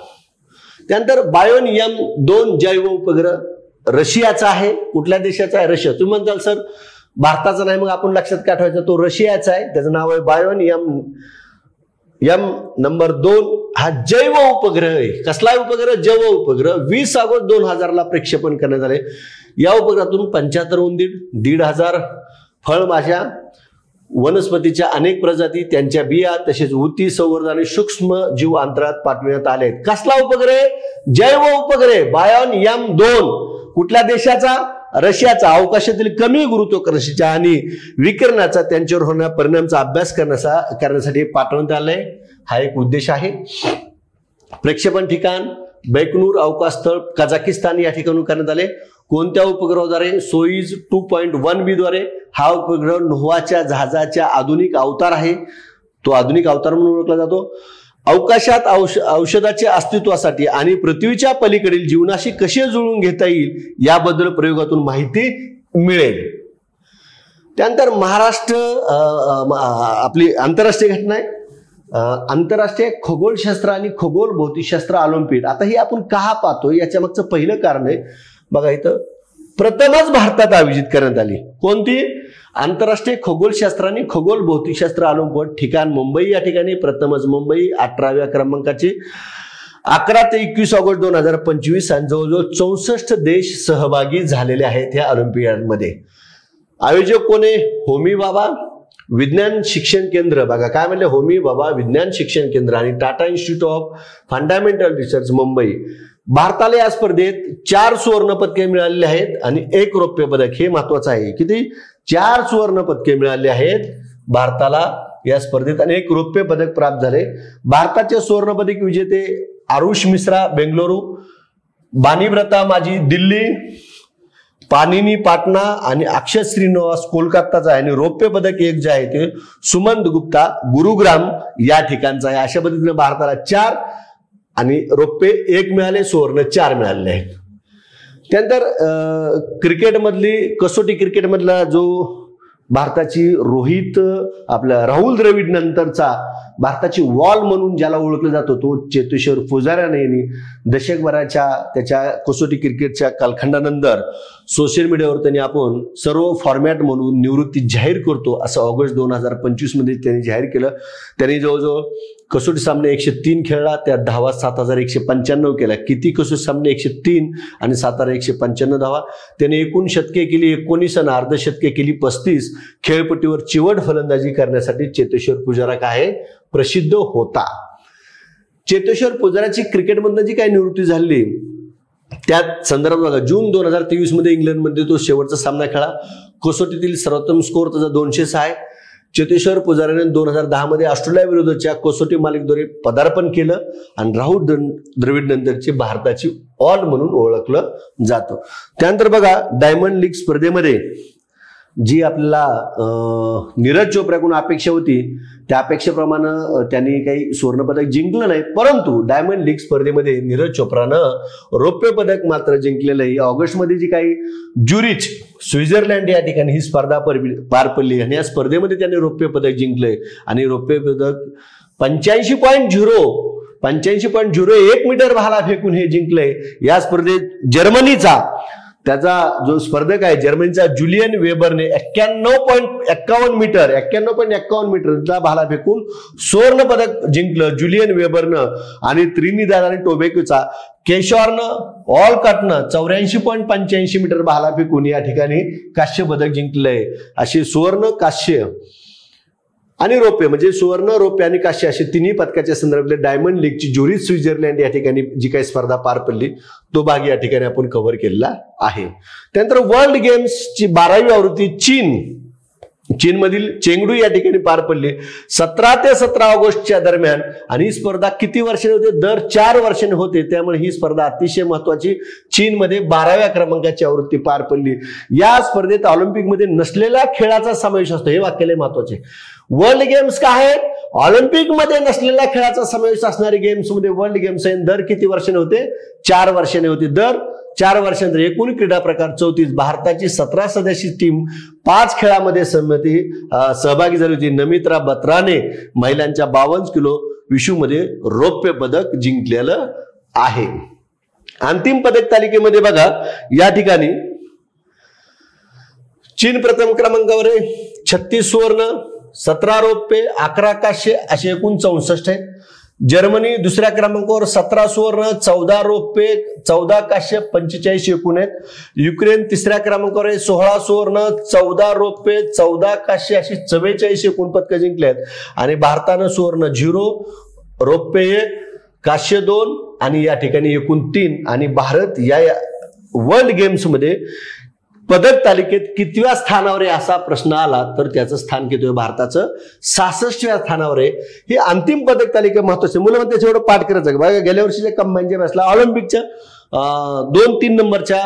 त्यानंतर बायोन M2 जैव उपग्रह रशियाचा आहे. कुठल्या देशाचा आहे? रशिया. तुम्ही म्हणताल सर भारताचा नाही, मग आपण लक्षात काय ठेवायचं, तो रशियाचा आहे. त्याचं नाव आहे बायोन नंबर 2. हा जैव उपग्रह आहे. कसला उपग्रह? जैव उपग्रह. 20 ऑगस्ट 2000 ला प्रक्षेपण करण्यात आले. या उपग्रहातून 75 उंदीर, 1,500 फळमाशा, वनस्पतीच्या अनेक प्रजाती, त्यांच्या बिया तसेच ऊती संवर्धन आणि सूक्ष्म जीव अंतराळात पाठविण्यात आले. कसला उपग्रह? जैव उपग्रह बायोन M2. कुठल्या देशाचा? रशियाचा. अवकाशातील कमी गुरुत्वाकर्षणाच्या आणि विकिरणाचा त्यांच्यावर होणाऱ्या परिणामाचा अभ्यास करण्यासाठी पाठवण्यात आलंय. हा एक उद्देश आहे. प्रक्षेपण ठिकाण बैकनूर अवकाश स्थळ कझाकिस्तान या ठिकाणून करण्यात आले. कोणत्या उपग्रहाद्वारे? सोईज 2.1B द्वारे. हा उपग्रह नोव्हाच्या जहाजाच्या आधुनिक अवतार आहे. तो आधुनिक अवतार म्हणून ओळखला जातो. अवकाशात औषधाच्या अस्तित्वासाठी आणि पृथ्वीच्या पलीकडील जीवनाशी कसे जुळवून घेता येईल याबद्दल प्रयोगातून माहिती मिळेल. त्यानंतर महाराष्ट्र आपली आंतरराष्ट्रीय घटना आहे. आंतरराष्ट्रीय खगोलशास्त्र आणि खगोल भौतिकशास्त्र ऑलिम्पिड. आता ही आपण का पाहतो याच्या मागचं पहिलं कारण आहे बघा, इथं प्रथमच भारतात आयोजित करण्यात आली. कोणती? आंतरराष्ट्रीय खगोलशास्त्र आणि खगोल भौतिकशास्त्र ऑलिम्पिड. ठिकाण मुंबई या ठिकाणी. प्रथमच मुंबई. 18व्या क्रमांकाची. 11 ते 21 ऑगस्ट 2025 आणि जवळजवळ 64 देश सहभागी झालेले आहेत या ऑलिम्पियाडमध्ये. आयोजक कोण आहे? होमी भाभा विज्ञान शिक्षण केंद्र. बघा काय म्हणले, होमी भाभा विज्ञान शिक्षण केंद्र आणि Tata institute of fundamental research Mumbai. भारताला या स्पर्धेत 4 सुवर्ण पदके मिळालेली आहेत आणि 1 रौप्य पदक. हे महत्वाचं आहे. किती? 4 सुवर्ण पदके मिळाली आहेत भारताला या स्पर्धेत आणि 1 रौप्य पदक प्राप्त झाले. भारताचे सुवर्ण पदक विजेते आरुष मिश्रा बेंगलुरू, बानीव्रता माझी दिल्ली, पानिनी पाटणा आणि अक्षय श्रीनिवास कोलकाताचा आहे. आणि रौप्य पदक 1 जे आहे ते सुमंत गुप्ता गुरुग्राम या ठिकाणचा आहे. अशा पद्धतीने भारताला 4 आणि रौप्य 1 मिळाले, सुवर्ण 4 मिळाले आहेत. त्यानंतर क्रिकेटमधली कसोटी क्रिकेटमधला जो भारताची रोहित आपला राहुल द्रविड नंतरचा भारताची वॉल म्हणून ज्याला ओळखलं जातो तो चेतेश्वर पुजाराने यांनी दशकभराच्या त्याच्या कसोटी क्रिकेटच्या कालखंडानंतर सोशल मीडियावर त्यांनी आपण सर्व फॉर्मॅट म्हणून निवृत्ती जाहीर करतो असं ऑगस्ट 2025 मध्ये त्यांनी जाहीर केलं. त्यांनी जवळजवळ कसोटी सामने 103 खेळला, त्यात धावा 7195 केला. किती कसोटी सामने? 103 आणि 7195 धावा. त्याने एकूण शतके केली 19 आणि अर्धशतके केली 35. खेळपट्टीवर चिवट फलंदाजी करण्यासाठी चेतेश्वर पुजारा काय प्रसिद्ध होता. चेतेश्वर पुजाराची क्रिकेटमधून जी काही निवृत्ती झाली त्यात संदर्भ बघा, जून 2023 मध्ये इंग्लंडमध्ये तो शेवटचा सामना खेळला. कसोटीतील सर्वोत्तम स्कोर त्याचा 206 आहे. चेतेश्वर पुजाराने 2010 मध्ये ऑस्ट्रेलिया विरुद्धच्या कसोटी मालिकेद्वारे पदार्पण केलं आणि राहुल द्रविड नंतरची भारताची ऑल म्हणून ओळखलं जातं. त्यानंतर बघा डायमंड लीग स्पर्धेमध्ये जी आपल्याला नीरज चोप्राकडून अपेक्षा होती त्या अपेक्षेप्रमाणे त्यांनी काही सुवर्णपदक जिंकलं नाही, परंतु डायमंड लीग स्पर्धेमध्ये नीरज चोप्रानं रौप्य पदक मात्र जिंकलेलं आहे. ऑगस्टमध्ये जी काही ज्युरिच स्वित्झर्लंड या ठिकाणी ही स्पर्धा पार पडली आणि या स्पर्धेमध्ये त्यांनी रौप्य पदक जिंकलंय आणि रौप्य पदक 85.01 मीटर भाला फेकून हे जिंकलंय। या स्पर्धेत जर्मनीचा त्याचा जो स्पर्धक आहे जर्मनीचा जुलियन वेबरने 91.51 मीटरचा भाला फेकून स्वर्ण पदक जिंकलं जुलियन वेबरनं। आणि त्रिनिदाद आणि टोबॅगोचा केशॉर्न ऑलकॉटनं 84.85 मीटर भाला फेकून या ठिकाणी कांस्य पदक जिंकलंय। अशी सुवर्ण, कांस्य आणि रौप्य म्हणजे सुवर्ण, रौप्य आणि कांस्य असे तिन्ही पदकाच्या संदर्भातले डायमंड लीगची ज्युरिच स्वित्झर्लंड या ठिकाणी जी काही स्पर्धा पार पडली तो भाग या ठिकाणी आपण कव्हर केलेला आहे। त्यानंतर वर्ल्ड गेम्सची 12वी आवृत्ती चीनमधील चेंगडू या ठिकाणी पार पडली 17 ते 17 ऑगस्टच्या दरम्यान। आणि ही स्पर्धा किती वर्षांनी होते? दर 4 वर्षांनी होते। त्यामुळे ही स्पर्धा अतिशय महत्वाची चीनमध्ये 12व्या क्रमांकाची आवृत्ती पार पडली। या स्पर्धेत ऑलिम्पिकमध्ये नसलेल्या खेळाचा समावेश असतो, हे वाक्य लय महत्वाचे। वर्ल्ड गेम्स काय आहेत? ऑलिम्पिक मध्ये नसलेल्या खेळाचा समावेश असणारे गेम्स मध्ये वर्ल्ड गेम्स आहे। दर किती वर्षांनी होते? 4 वर्षांनी होते। दर 4 वर्षांनंतर एकूण क्रीडा प्रकार 34। भारताची 17 सदस्यीय टीम 5 खेळामध्ये सहभागी झाली होती। नमित्रा बत्राने महिलांच्या 52 किलो विशूमध्ये रौप्य पदक जिंकलेलं आहे। अंतिम पदक तालिकेमध्ये बघा या ठिकाणी चीन प्रथम क्रमांकावर आहे, 36 सुवर्ण, 17 रौप्य, 11 कांस्य असे एकूण 64 आहेत। जर्मनी दुसऱ्या क्रमांकावर 17 सुवर्ण, 14 रौप्य, 14 कांस्य, 45 एकूण आहेत। युक्रेन तिसऱ्या क्रमांकावर आहे, 16 सुवर्ण, 14 रौप्य, 14 कांस्य अशी 44 एकूण पदक जिंकले आहेत। आणि भारतानं सुवर्ण 0, रौप्य 1, कांस्य 2 आणि या ठिकाणी एकूण 3। आणि भारत या वर्ल्ड गेम्स मध्ये पदक तालिकेत कितव्या स्थानावर आहे असा प्रश्न आला तर त्याचं स्थान किती आहे? भारताचं 66व्या स्थानावर आहे। ही अंतिम पदक तालिका महत्वाची, मुलं म्हणते एवढं पाठ करायचं बघा। गेल्या वर्षीच्या कंबाईनच्या बॅचला ऑलिम्पिकच्या 2-3 नंबरच्या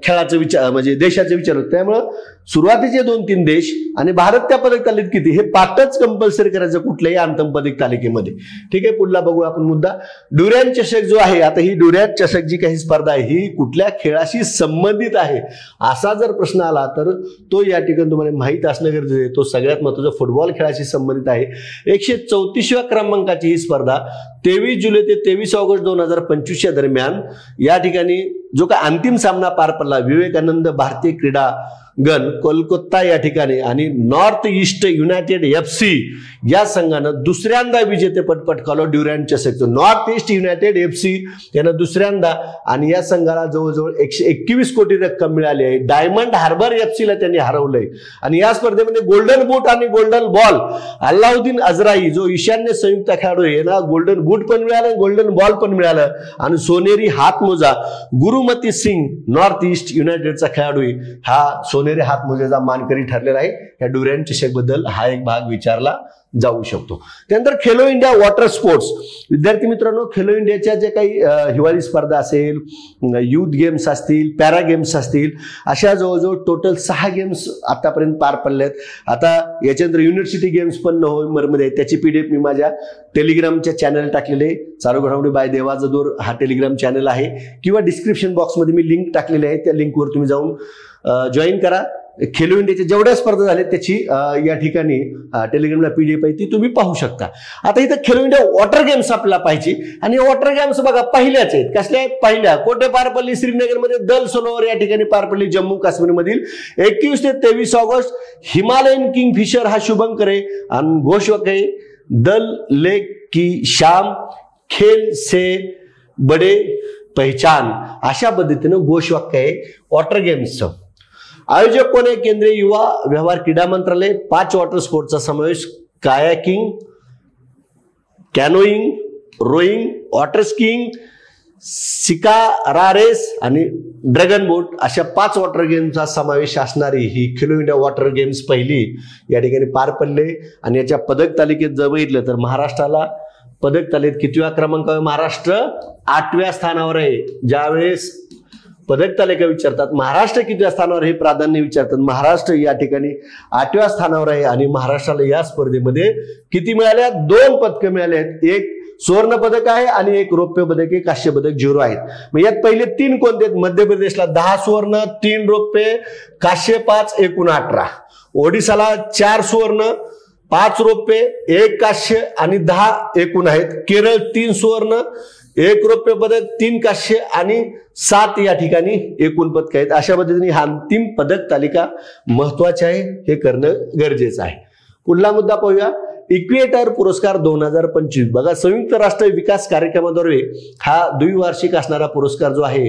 खेळाचं विचार म्हणजे देशाचे विचार होते। त्यामुळं सुरुवातीचे 2-3 देश आणि भारत त्या पदक तालिकेत किती हे पाठच कंपल्सरी करायचं कुठल्याही अंतिम पदक तालिकेमध्ये। ठीक आहे, पुढला बघू आपण मुद्दा ड्युरॅन चषक जो आहे। आता ही ड्युरॅन चषक जी काही स्पर्धा आहे ही कुठल्या खेळाशी संबंधित आहे असा जर प्रश्न आला तर तो या ठिकाणी तुम्हाला माहित असणं गरजेचं आहे। तो सगळ्यात महत्त्वाचा फुटबॉल खेळाशी संबंधित आहे। 134व्या क्रमांकाची ही स्पर्धा 23 जुलै ते 23 ऑगस्ट 2025 दरम्यान या ठिकाणी जो का अंतिम सामना पार पडला विवेकानंद भारतीय क्रीडा गण कोलकाता या ठिकाणी आणि नॉर्थ ईस्ट युनायटेड FC या संघानं दुसऱ्यांदा विजेतेपद पटकावलं ड्युरॅन चषकचं। नॉर्थ ईस्ट युनायटेड FC यानं दुसऱ्यांदा आणि या संघाला जवळजवळ 121 कोटी रक्कम मिळाली आहे। डायमंड हार्बर FC ला त्यांनी हरवलंय। आणि या स्पर्धेमध्ये गोल्डन बूट आणि गोल्डन बॉल अल्लाउद्दीन अजराई जो ईशान्य संयुक्त खेळाडू आहे ना गोल्डन बूट पण मिळालं, गोल्डन बॉल पण मिळालं। आणि सोनेरी हातमोजा गुरुमती सिंग नॉर्थ ईस्ट युनायटेडचा खेळाडू आहे, हा सोनेरी हातमोजेचा मानकरी ठरलेला आहे। या ड्युरॅन चषक बद्दल हा एक भाग विचारला जाऊ शकतो। त्यानंतर खेलो इंडिया वॉटर स्पोर्ट्स विद्यार्थी मित्रांनो, खेलो इंडियाच्या जे काही हिवाळी स्पर्धा असेल, युथ गेम्स असतील, पॅरा गेम्स असतील, अशा जवळजवळ टोटल 6 गेम्स आतापर्यंत पार पडलेत। आता याच्यानंतर युनिव्हर्सिटी गेम्स पण नोव्हेंबरमध्ये, त्याची PDF मी माझ्या टेलिग्रामच्या चॅनल टाकलेले चालू घडामोडी बाय देवा जाधव हा टेलिग्राम चॅनल आहे किंवा डिस्क्रिप्शन बॉक्समध्ये मी लिंक टाकलेली आहे, त्या लिंकवर तुम्ही जाऊन जॉईन करा। खेलो इंडियाच्या जेवढ्या स्पर्धा झाल्या त्याची या ठिकाणी टेलिग्रामला PDF आहे ती तुम्ही पाहू शकता। आता इथं खेलो इंडिया वॉटर गेम्स आपल्याला पाहिजे आणि वॉटर गेम्स बघा पहिल्याच आहेत। कसल्या आहेत? पहिल्या कोठे पार पडली? श्रीनगरमध्ये दल सरोवर या ठिकाणी पार पडली जम्मू काश्मीर मधील 21 ते 23 ऑगस्ट। हिमालयन किंगफिशर हा शुभंकर आहे आणि घोषवाक्य आहे दल लेक की शाम खेल से बडे पहचान अशा पद्धतीनं घोषवाक्य आहे वॉटर गेम्सचं। आयोजक कोण आहे? केंद्रीय युवा व्यवहार क्रीडा मंत्रालय। 5 वॉटर स्पोर्ट्सचा समावेश kayaking, canoeing, rowing, water skiing, shikara race आणि ड्रॅगन बोट अशा 5 वॉटर गेम्सचा समावेश असणारी ही खेलो इंडिया वॉटर गेम्स पहिली या ठिकाणी पार पडले। आणि याच्या पदक तालिकेत जर बघितलं तर महाराष्ट्राला पदक तालिकेत कितव्या क्रमांकावर? महाराष्ट्र 8व्या स्थानावर आहे। ज्यावेळेस पदक तालिका विचारतात महाराष्ट्र कितव्या स्थानावर हे प्राधान्य विचारतात, महाराष्ट्र या ठिकाणी 8व्या स्थानावर आहे। आणि महाराष्ट्राला या स्पर्धेमध्ये किती मिळाल्या? 2 पदकं मिळाले आहेत। एक सुवर्ण पदक आहे आणि एक रौप्य पदक आहे, कांस्य पदक 0 आहेत। मग यात पहिले 3 कोणते आहेत? मध्य प्रदेशला 10 सुवर्ण, 3 रौप्य, कांस्य 5 एकूण 18। ओडिसाला 4 सुवर्ण, 5 रौप्य, 1 कांस्य आणि 10 एकूण आहेत. केरळ 3 सुवर्ण, 1 रौप्य पदक, 3 कांस्य आणि 7 या ठिकाणी एकूण पदक आहेत. अशा पद्धतीने हा अंतिम पदक तालिका महत्वाची आहे, हे करणं गरजेचं आहे. पुढला मुद्दा पाहूया. इक्वेटर पुरस्कार 2025. बघा, संयुक्त राष्ट्र विकास कार्यक्रमाद्वारे हा द्विवार्षिक असणारा पुरस्कार जो आहे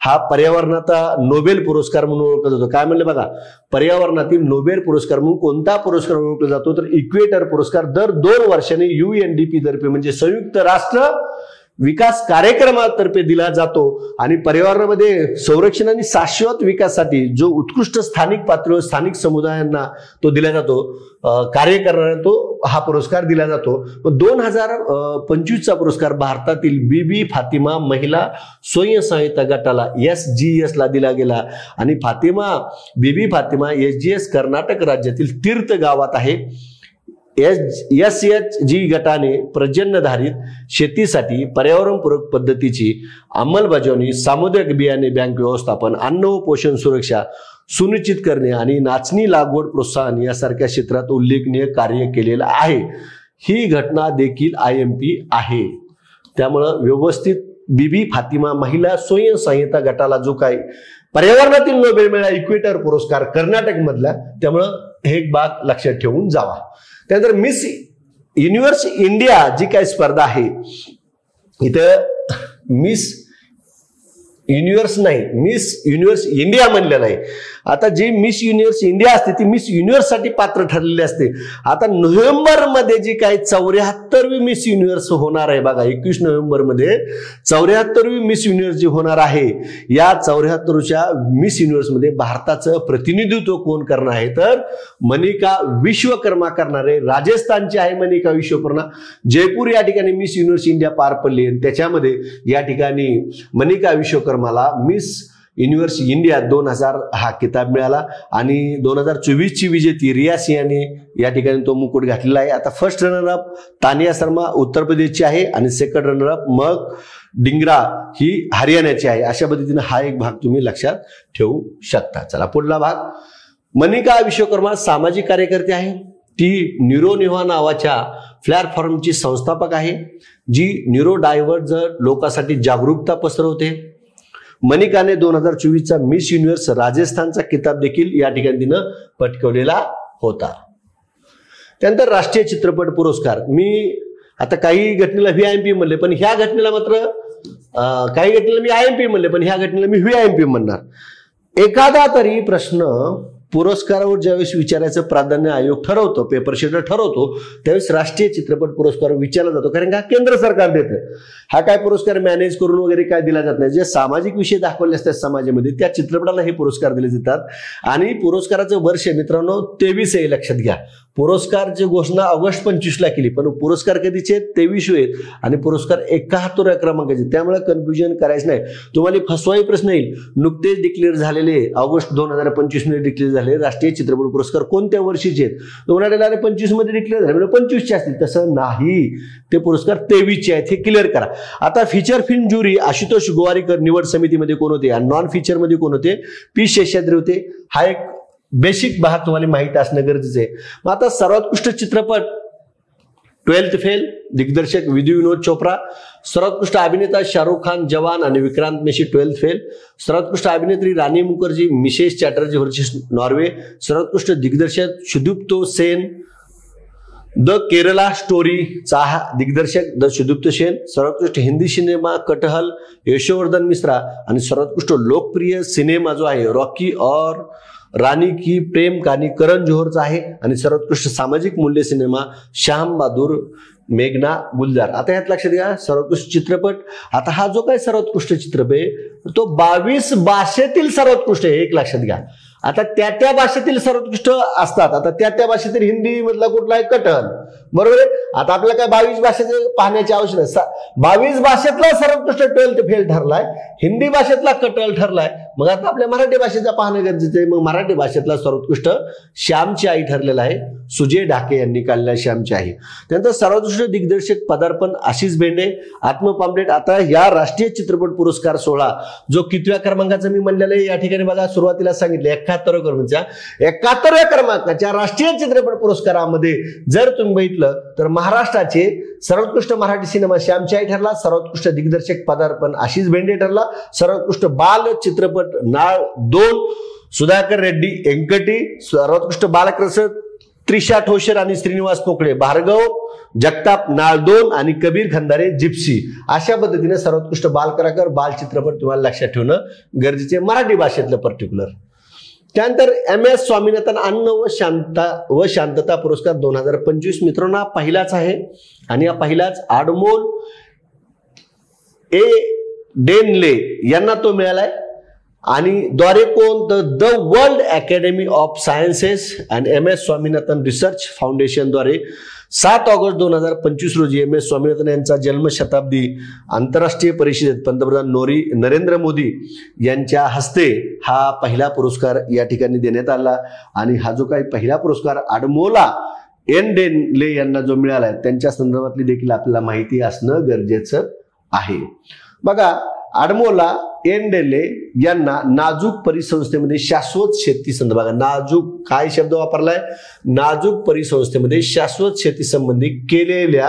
हा पर्यावरणाचा नोबेल पुरस्कार म्हणून ओळखला जातो. काय म्हणले बघा, पर्यावरणातील नोबेल पुरस्कार म्हणून कोणता पुरस्कार ओळखला जातो, तर इक्वेटर पुरस्कार दर 2 वर्षांनी UNDP तर्फे म्हणजे संयुक्त राष्ट्र विकास कार्यक्रमातर्फे दिला जातो आणि पर्यावरणामध्ये संरक्षण आणि शाश्वत विकासासाठी जो उत्कृष्ट स्थानिक पातळीवर स्थानिक समुदायांना तो दिला जातो, कार्य करणारा तो हा पुरस्कार दिला जातो. 2025चा पुरस्कार भारतातील बीबी फातिमा महिला स्वयंसहायता गटाला SGS ला दिला गेला आणि बीबी फातिमा SGS कर्नाटक राज्यातील तीर्थ गावात आहे. SHG गटाने पर्जन्यधारित शेतीसाठी पर्यावरणपूरक पद्धतीची अंमलबजावणी, सामुदायिक बियाणे बँक व्यवस्थापन, अन्न व पोषण सुरक्षा सुनिश्चित करणे आणि नाचणी लागवड प्रोत्साहन यासारख्या क्षेत्रात उल्लेखनीय कार्य केलेलं आहे. ही घटना देखील IMP आहे. त्यामुळं व्यवस्थित बीबी फातिमा महिला स्वयंसहायता गटाला जो काही पर्यावरणातील नोबेल मिळाला इक्वेटर पुरस्कार कर्नाटक मधला, त्यामुळं हे एक बाब लक्षात ठेवून जावा. त्यानंतर मिस युनिव्हर्स इंडिया जी काही स्पर्धा आहे, इथं मिस युनिव्हर्स नाही, मिस युनिव्हर्स इंडिया म्हणलेलं आहे. आता जी मिस युनिव्हर्स इंडिया असते ती मिस युनिव्हर्स साठी पात्र ठरलेली असते. आता नोव्हेंबर मध्ये जी काही 74वी मिस युनिव्हर्स होणार आहे बघा, 21 नोव्हेंबर मध्ये 74वी मिस युनिव्हर्स जी होणार आहे, या 74च्या मिस युनिव्हर्स मध्ये भारताचं प्रतिनिधित्व कोण करणार आहे, तर मनिका विश्वकर्मा करणारे राजस्थानचे आहे. मनिका विश्वकर्मा जयपूर या ठिकाणी मिस युनिव्हर्स इंडिया पार पडली आणि त्याच्यामध्ये या ठिकाणी मनिका विश्वकर्माला मिस युनिव्हर्स इंडिया 2000 हा किताब मिळाला आणि 2024ची विजेती रिया सिंहने या ठिकाणी तो मुकुट घातलेला आहे. आता first runner up Tania Sharma उत्तर प्रदेशची आहे आणि सेकंड रनर अप मग डिंगरा ही हरियाणाची आहे. अशा पद्धतीने हा एक भाग तुम्ही लक्षात ठेवू शकता. चला पुढला भाग. मनिका विश्वकर्मा सामाजिक कार्यकर्ते आहे. ती न्यूरोनिव्हा नावाच्या प्लॅटफॉर्मची संस्थापक आहे, जी न्यूरो डायव्हर्जंट लोकांसाठी जागरूकता पसरवते. मनिकाने 2024चा मिस युनिव्हर्स राजस्थानचा किताब देखील या ठिकाणी तिनं पटकावलेला होता. त्यानंतर राष्ट्रीय चित्रपट पुरस्कार. मी आता काही घटनेला VIMP म्हणले, पण ह्या घटनेला मात्र काही घटनेला मी IMP म्हणले, पण ह्या घटनेला मी VIMP म्हणणार. एखादा तरी प्रश्न पुरस्कारावर ज्यावेळेस विचारायचं प्राधान्य आयोग ठरवतो, पेपर शेटर ठरवतो, त्यावेळेस राष्ट्रीय चित्रपट पुरस्कार विचारला जातो, कारण का केंद्र सरकार देतं. हा काय पुरस्कार मॅनेज करून वगैरे काय दिला जात नाही. जे सामाजिक विषय दाखवले असतात समाजामध्ये त्या चित्रपटाला हे पुरस्कार दिले जातात. आणि पुरस्काराचं वर्ष मित्रांनो 23 आहे, लक्षात घ्या. पुरस्कारची घोषणा ऑगस्ट 25ला केली, पण पुरस्कार कधीचे 23 आहेत आणि पुरस्कार 71 क्रमांकाचे. त्यामुळे कन्फ्युजन करायचं नाही. तुम्हाला फसवाई प्रश्न येईल. नुकतेच डिक्लेअर झालेले ऑगस्ट 2025 मध्ये डिक्लेअर झाले राष्ट्रीय चित्रपट पुरस्कार कोणत्या वर्षीचे आहेत, 2025 मध्ये डिक्लेअर झाले म्हणजे 25चे असतील. तसं नाही, ते पुरस्कार 23चे आहेत, हे क्लिअर करा. आता feature film jury Ashutosh Gowariker निवड समितीमध्ये कोण होते आणि नॉन फीचर मध्ये कोण होते, P शेषाद्री होते. हा एक बेसिक भाग तुम्हाला माहित असणं गरजेचं आहे. मग आता सर्वोत्कृष्ट चित्रपट 12th फेल, दिग्दर्शक विधू विनोद चोप्रा. सर्वोत्कृष्ट अभिनेता शाहरुख खान जवान आणि विक्रांत मेसी 12th फेल. सर्वोत्कृष्ट अभिनेत्री Rani Mukherjee Mrs Chatterjee versus Norway. सर्वोत्कृष्ट दिग्दर्शक सुदीप्तो सेन द केरला स्टोरीचा दिग्दर्शक सुदीप्तो सेन. सर्वोत्कृष्ट हिंदी सिनेमा कटहल यशोवर्धन मिश्रा आणि सर्वोत्कृष्ट लोकप्रिय सिनेमा जो आहे रॉकी और रानी की प्रेम कहाणी करण जोहरचा आहे. आणि सर्वोत्कृष्ट सामाजिक मूल्य सिनेमा श्याम बहादूर मेघना गुलजार. आता यात लक्षात घ्या सर्वोत्कृष्ट चित्रपट. आता हा जो काही सर्वोत्कृष्ट चित्रपट तो 22 भाषेतील सर्वोत्कृष्ट आहे, एक लक्षात घ्या. आता त्या भाषेतील सर्वोत्कृष्ट असतात. आता त्या भाषेतील हिंदी मधला कुठला आहे, कटहल, बरोबर आहे. आता आपल्याला काय 22 भाषेचे पाहण्याची आवश्यकता. 22 भाषेतला सर्वोत्कृष्ट 12th फेल ठरलाय, हिंदी भाषेतला कटहल ठरलाय. मग आता आपल्या मराठी भाषेचा पाहणं गरजेचं आहे. मग मराठी भाषेतला सर्वोत्कृष्ट श्यामची आई ठरलेला आहे सुजय ढाके यांनी काढलेला श्यामची आई. त्यानंतर सर्वोत्कृष्ट दिग्दर्शक पदार्पण आशिष बेंडे, आत्मपामलेट. आता या राष्ट्रीय चित्रपट पुरस्कार सोहळा जो कितव्या क्रमांकाचा मी म्हणलेलं आहे या ठिकाणी बघा, सुरुवातीला सांगितलं 71व्या क्रमांकाच्या 71व्या क्रमांकाच्या राष्ट्रीय चित्रपट पुरस्कारामध्ये जर तुम्ही बघितलं तर महाराष्ट्राचे सर्वोत्कृष्ट मराठी सिनेमा श्यामची आई ठरला, सर्वोत्कृष्ट दिग्दर्शक पदार्पण आशिष बेंडे ठरला, सर्वोत्कृष्ट बाल चित्रपट नाळ 2 सुधाकर रेड्डी एंकटी, सर्वोत्कृष्ट बालक्रस त्रिशा ठोशर आणि श्रीनिवास पोकळे, भार्गव जगताप नाळ 2 आणि कबीर खंदारे जिप्सी. अशा पद्धतीने सर्वोत्कृष्ट बालकलाकार बाल चित्रपट तुम्हाला लक्षात ठेवणं गरजेचे मराठी भाषेतलं पर्टिक्युलर. त्यानंतर MS स्वामीनाथन अन्न व शांतता पुरस्कार 2025 मित्रांनो पहिलाच आहे आणि हा पहिलाच अडमोल ए डेनले यांना तो मिळालाय आणि द्वारे कोण तर the world academy of sciences and MS Swaminathan research foundation द्वारे 7 ऑगस्ट 2025 रोजी MS स्वामीनाथन यांचा जन्मशताब्दी आंतरराष्ट्रीय परिषदेत पंतप्रधान नरेंद्र मोदी यांच्या हस्ते हा पहिला पुरस्कार या ठिकाणी देण्यात आला. आणि हा जो काही पहिला पुरस्कार अडमोला एन डेनले यांना जो मिळाला त्यांच्या संदर्भातली देखील आपल्याला माहिती असणं गरजेचं आहे. बघा, अडमोला एन डेले यांना नाजूक परिसंस्थेमध्ये शाश्वत शेती संदर्भात, नाजूक काय शब्द वापरलाय, नाजूक परिसंस्थेमध्ये शाश्वत शेती संबंधी केलेल्या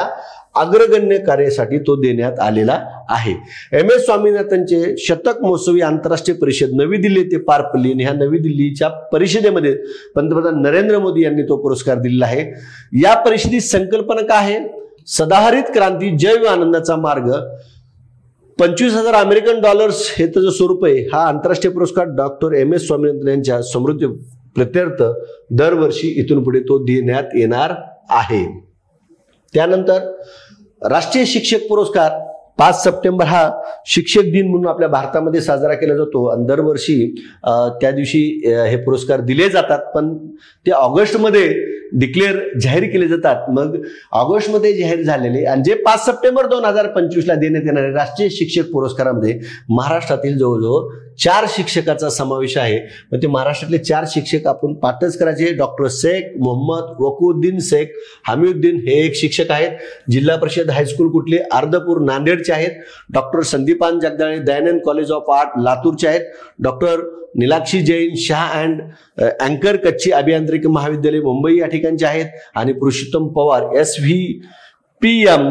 अग्रगण्य कार्यासाठी तो देण्यात आलेला आहे. MS स्वामीनाथनचे शतक महोत्सवी आंतरराष्ट्रीय परिषद नवी दिल्ली येथे पार पडली आणि ह्या नवी दिल्लीच्या परिषदेमध्ये पंतप्रधान नरेंद्र मोदी यांनी तो पुरस्कार दिलेला आहे. या परिषदेची संकल्पना काय आहे, सदाहरित क्रांती जैव आनंदाचा मार्ग. $25,000 अमेरिकन हे त्याचं स्वरूप आहे. हा आंतरराष्ट्रीय पुरस्कार डॉक्टर MS स्वामीनाथन यांच्या समृद्धी प्रत्यर्थ दरवर्षी इथून पुढे तो देण्यात येणार आहे. त्यानंतर राष्ट्रीय शिक्षक पुरस्कार 5 सप्टेंबर हा शिक्षक दिन म्हणून आपल्या भारतामध्ये साजरा केला जातो आणि दरवर्षी त्या दिवशी हे पुरस्कार दिले जातात, पण ते ऑगस्टमध्ये जाहीर केले जातात. मग ऑगस्टमध्ये जाहीर झालेले आणि जे 5 सप्टेंबर 2025 देण्यात येणारे राष्ट्रीय शिक्षक पुरस्कारामध्ये महाराष्ट्रातील जवळजवळ 4 शिक्षकाचा समावेश आहे. मग ते महाराष्ट्रातले 4 शिक्षक आपण पाठच करायचे. डॉक्टर शेख मोहम्मद वकुद्दीन शेख हमीउद्दीन हे एक शिक्षक आहेत. जिल्हा परिषद हायस्कूल कुठले, अर्धपूर नांदेडचे आहेत. Doctor Sandipan Jagdale Dayanand college of art लातूरचे आहेत. डॉक्टर नीलाक्षी जैन शाह अँड अँकर कच्ची अभियांत्रिकी महाविद्यालय मुंबई या ठिकाणचे आहेत. आणि पुरुषोत्तम पवार SVPM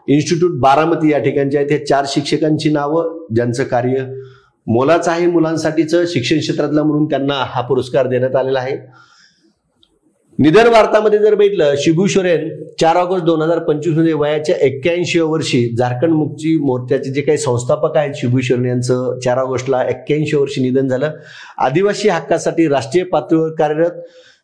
इन्स्टिट्यूट बारामती या ठिकाणचे आहेत. हे 4 शिक्षकांची नावं ज्यांचं कार्य मोलाचं आहे मुलांसाठीचं शिक्षण क्षेत्रातलं म्हणून त्यांना हा पुरस्कार देण्यात आलेला आहे. निधन वार्तामध्ये जर बघितलं, शिबू सोरेन 4 ऑगस्ट 2025 मध्ये वयाच्या 81व्या वर्षी झारखंड मुक्ती मोर्चाचे जे काही संस्थापक आहेत शिबू सोरेन यांचं 4 ऑगस्टला 81व्या वर्षी निधन झालं. आदिवासी हक्कासाठी राष्ट्रीय पातळीवर कार्यरत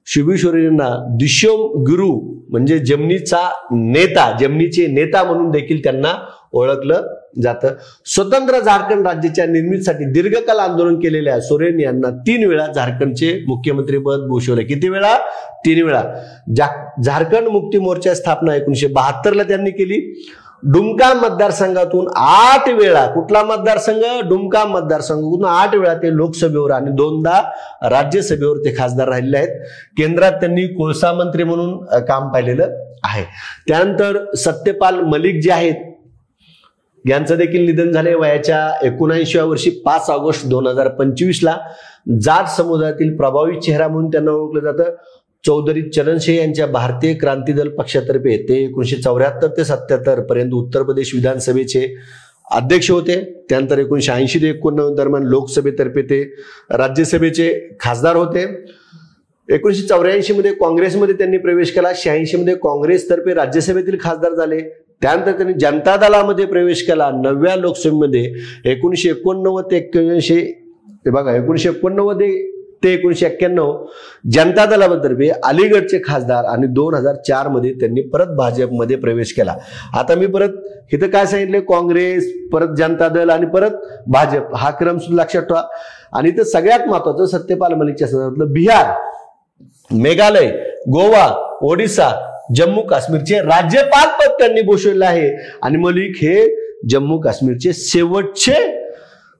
शिबू सोरेन यांना दिशोम गुरु म्हणजे जमनीचे नेता म्हणून देखील त्यांना ओळखलं जातं. स्वतंत्र झारखंड राज्याच्या निर्मितीसाठी दीर्घकाल आंदोलन केलेल्या सोरेन यांना 3 वेळा झारखंडचे मुख्यमंत्रीपद भूषवले. किती वेळा? 3 वेळा. झारखंड मुक्ती मोर्चा स्थापना 1972ला त्यांनी केली. डुमका मतदारसंघातून 8 वेळा, कुठला मतदारसंघ? डुमका मतदारसंघातून 8 वेळा ते लोकसभेवर आणि 2दा राज्यसभेवर ते खासदार राहिलेले आहेत. केंद्रात त्यांनी कोळसा मंत्री म्हणून काम पाहिलेलं आहे. त्यानंतर सत्यपाल मलिक जे आहेत यांचं देखील निधन झाले वयाच्या 79व्या वर्षी 5 ऑगस्ट 2025ला. जाट समुदायातील प्रभावी चेहरा म्हणून त्यांना ओळखलं जातं. चौधरी चरणसिंह यांच्या भारतीय क्रांती दल पक्षातर्फे ते 1974 ते 77 पर्यंत उत्तर प्रदेश विधानसभेचे अध्यक्ष होते. त्यानंतर 1980 ते 1989 दरम्यान लोकसभेतर्फे ते राज्यसभेचे खासदार होते. 1984 मध्ये काँग्रेसमध्ये त्यांनी प्रवेश केला. 86 मध्ये काँग्रेसतर्फे राज्यसभेतील खासदार झाले. त्यानंतर त्यांनी जनता दलामध्ये प्रवेश केला. 9व्या लोकसभेमध्ये 1989 ते 81 बघा 1989 ते 1991 जनता दलातर्फे अलीगडचे खासदार आणि 2004 मध्ये त्यांनी परत भाजपमध्ये प्रवेश केला. आता मी परत इथं काय सांगितले, काँग्रेस, परत जनता दल आणि परत भाजप हा क्रम सुद्धा लक्षात ठेवा. आणि इथं सगळ्यात महत्वाचं सत्यपाल मलिकच्या संदर्भातलं बिहार, मेघालय, गोवा, ओडिसा, जम्मू काश्मीरचे राज्यपाल पद त्यांनी भूषवले आहे. आणि मलिक हे जम्मू काश्मीरचे शेवटचे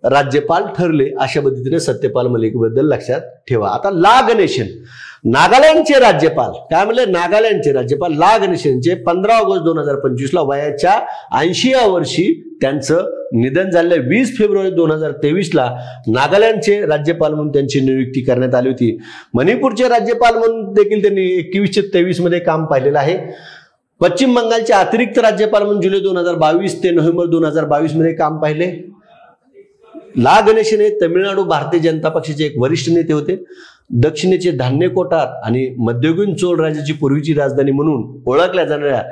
राज्यपाल ठरले. अशा पद्धतीने सत्यपाल मलिक बद्दल लक्षात ठेवा. आता ला गणेशन, नागालँडचे राज्यपाल, काय म्हणले, नागालँडचे राज्यपाल ला गणेशनचे 15 ऑगस्ट 2025 वयाच्या 80व्या वर्षी त्यांचं निधन झालं. 20 फेब्रुवारी 2023 नागालँडचे राज्यपाल म्हणून त्यांची नियुक्ती करण्यात आली होती. मणिपूरचे राज्यपाल म्हणून देखील त्यांनी 2123 मध्ये काम पाहिलेलं आहे. पश्चिम बंगालचे अतिरिक्त राज्यपाल म्हणून जुलै 2022 ते नोव्हेंबर 2022 मध्ये काम पाहिले. ला गणेशन हे तमिळनाडू भारतीय जनता पक्षाचे एक वरिष्ठ नेते होते. दक्षिणेचे धान्य कोठार आणि मध्ययुगीन चोळ राज्याची पूर्वीची राजधानी म्हणून ओळखल्या जाणाऱ्या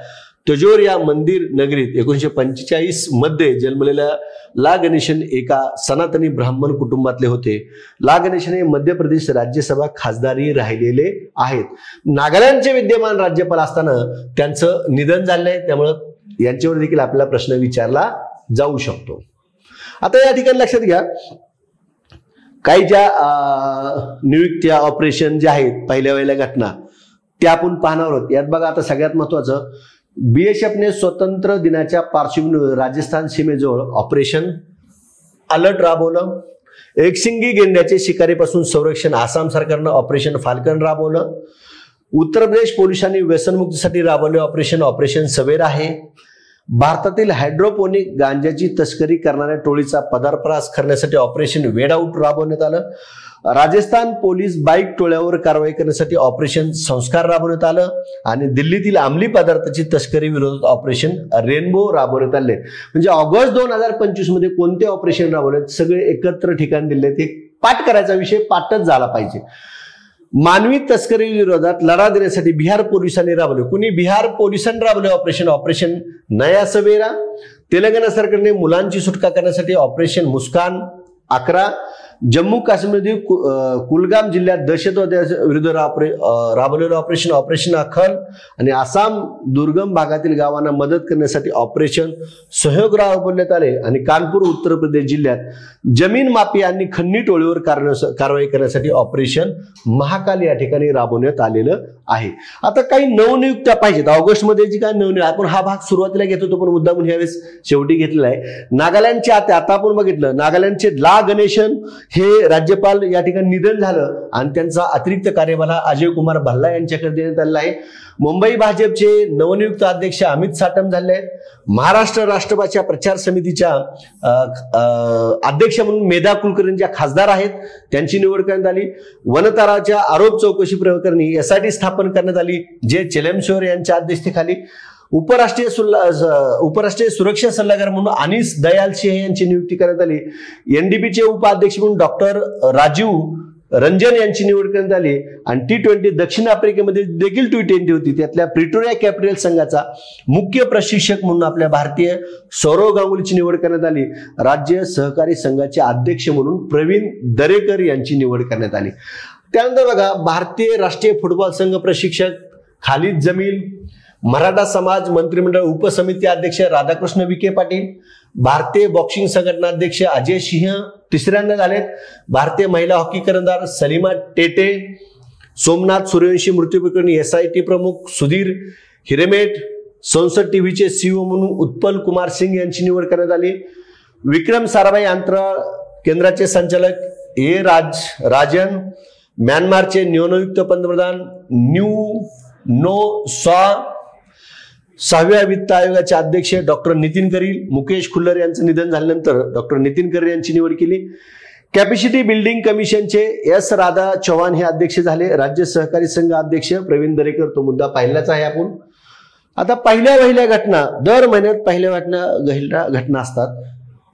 तंजोर या मंदिर नगरीत 1945 मध्ये जन्मलेल्या ला गणेशन एका सनातनी ब्राह्मण कुटुंबातले होते. ला गणेशन हे मध्य प्रदेश राज्यसभा खासदारही राहिलेले आहेत. नागालँडचे विद्यमान राज्यपाल असताना त्यांचं निधन झालंय, त्यामुळं यांच्यावर देखील आपल्याला प्रश्न विचारला जाऊ शकतो. आता या ठिकाणी लक्षात घ्या, काही ज्या नियुक्त्या ऑपरेशन जे आहेत पहिल्या वेळेला घटना त्या आपण पाहणार आहोत. यात बघा, आता सगळ्यात महत्वाचं, बीएसएफने स्वतंत्र दिनाच्या पार्श्वभूमीवर राजस्थान सीमेजवळ ऑपरेशन अलर्ट राबवलं. एकशिंगी गेंड्याचे शिकारीपासून संरक्षण आसाम सरकारनं ऑपरेशन फाल्कन राबवलं. उत्तर प्रदेश पोलिसांनी व्यसनमुक्तीसाठी राबवले ऑपरेशन सवेरा आहे. भारतातील हायड्रोपोनिक गांजाची तस्करी करणाऱ्या टोळीचा पर्दाफाश करण्यासाठी ऑपरेशन वेड आउट राबवण्यात आलं. राजस्थान पोलीस बाईक टोळ्यावर कारवाई करण्यासाठी ऑपरेशन संस्कार राबवण्यात आलं. आणि दिल्लीतील अंमली पदार्थाची तस्करी विरोधात ऑपरेशन रेनबो राबवण्यात आले. म्हणजे ऑगस्ट 2025 मध्ये कोणते ऑपरेशन राबवले सगळे एकत्र ठिकाण दिले. ते पाठ करायचा विषय पाठच झाला पाहिजे. मानवी तस्करी विरोधात लढा देण्यासाठी बिहार पोलिसांनी राबवले. कुणी? बिहार पोलिसांनी राबवले ऑपरेशन नया सवेरा. तेलंगणा सरकारने मुलांची सुटका करण्यासाठी ऑपरेशन मुस्कान 11. जम्मू काश्मीरमधील कुलगाम जिल्ह्यात दहशतवाद्यांविरुद्ध राबवलेलं ऑपरेशन अखल. आणि आसाम दुर्गम भागातील गावांना मदत करण्यासाठी ऑपरेशन सहयोग राबवण्यात आले. आणि कानपूर उत्तर प्रदेश जिल्ह्यात जमीन माफिया आणि खंडी टोळीवर कारवाई करण्यासाठी ऑपरेशन महाकाल या ठिकाणी राबवण्यात आलेलं आहे. आता काही नवनियुक्त्या पाहिजेत ऑगस्ट मध्ये जी काय नवनियुक्त, आपण हा भाग सुरुवातीला घेत होतो पण मुद्दा म्हणून यावेळेस शेवटी घेतलेला आहे. नागालँडचे आता आपण बघितलं, नागालँडचे ला गणेशन हे राज्यपाल या ठिकाणी निधन झालं आणि त्यांचा अतिरिक्त कार्यभार अजय कुमार भल्ला यांच्याकडे देण्यात आलेला आहे. मुंबई भाजपचे नवनियुक्त अध्यक्ष अमित साटम झाले आहेत. महाराष्ट्र राष्ट्रवादीच्या प्रचार समितीच्या अध्यक्ष म्हणून मेधा कुलकर्णी ज्या खासदार आहेत त्यांची निवड करण्यात आली. वनतराच्या आरोप चौकशी प्रकरणी एसआयटी स्थापन करण्यात आली, जे चेलेमश्वर यांच्या अध्यक्षतेखाली. उपराष्ट्रीय सुरक्षा सल्लागार म्हणून अनीस दयाल सिंह यांची नियुक्ती करण्यात आली. एनडीपीचे उपाध्यक्ष म्हणून डॉक्टर राजीव रंजन यांची निवड करण्यात आली. आणि T20 दक्षिण आफ्रिकेमध्ये देखील T20 होती, त्यातल्या प्रिटोरिया कॅपिटल संघाचा मुख्य प्रशिक्षक म्हणून आपल्या भारतीय सौरव गांगुलीची निवड करण्यात आली. राज्य सहकारी संघाचे अध्यक्ष म्हणून प्रवीण दरेकर यांची निवड करण्यात आली. त्यानंतर बघा, भारतीय राष्ट्रीय फुटबॉल संघ प्रशिक्षक खालिद जमील. मराठा समाज मंत्रिमंडळ उपसमिती अध्यक्ष राधाकृष्ण विखे पाटील. भारतीय बॉक्सिंग संघटना अध्यक्ष अजय सिंह तिसऱ्यांदा झालेत. भारतीय महिला हॉकी कर्णधार सलीमा टेटे. सोमनाथ सूर्यवंशी मृत्यू प्रकरणी एसआयटी प्रमुख सुधीर हिरेमेट. संसद टीव्हीचे सीईओ म्हणून उत्पल कुमार सिंग यांची निवड करण्यात आली. विक्रम साराभाई अंतराळ केंद्राचे संचालक राजन. म्यानमारचे नवनियुक्त पंतप्रधान नो सॉ. 6व्या वित्त आयोगाचे अध्यक्ष डॉक्टर नितीन करील. मुकेश खुल्लर यांचं निधन झाल्यानंतर डॉक्टर नितीन करील यांची निवड केली. कॅपॅसिटी बिल्डिंग कमिशनचे एस राधा चव्हाण हे अध्यक्ष झाले. राज्य सहकारी संघ अध्यक्ष प्रवीण दरेकर, तो मुद्दा पाहिलाच आहे आपण. आता पहिल्या घटना, दर महिन्यात पहिल्या घटना असतात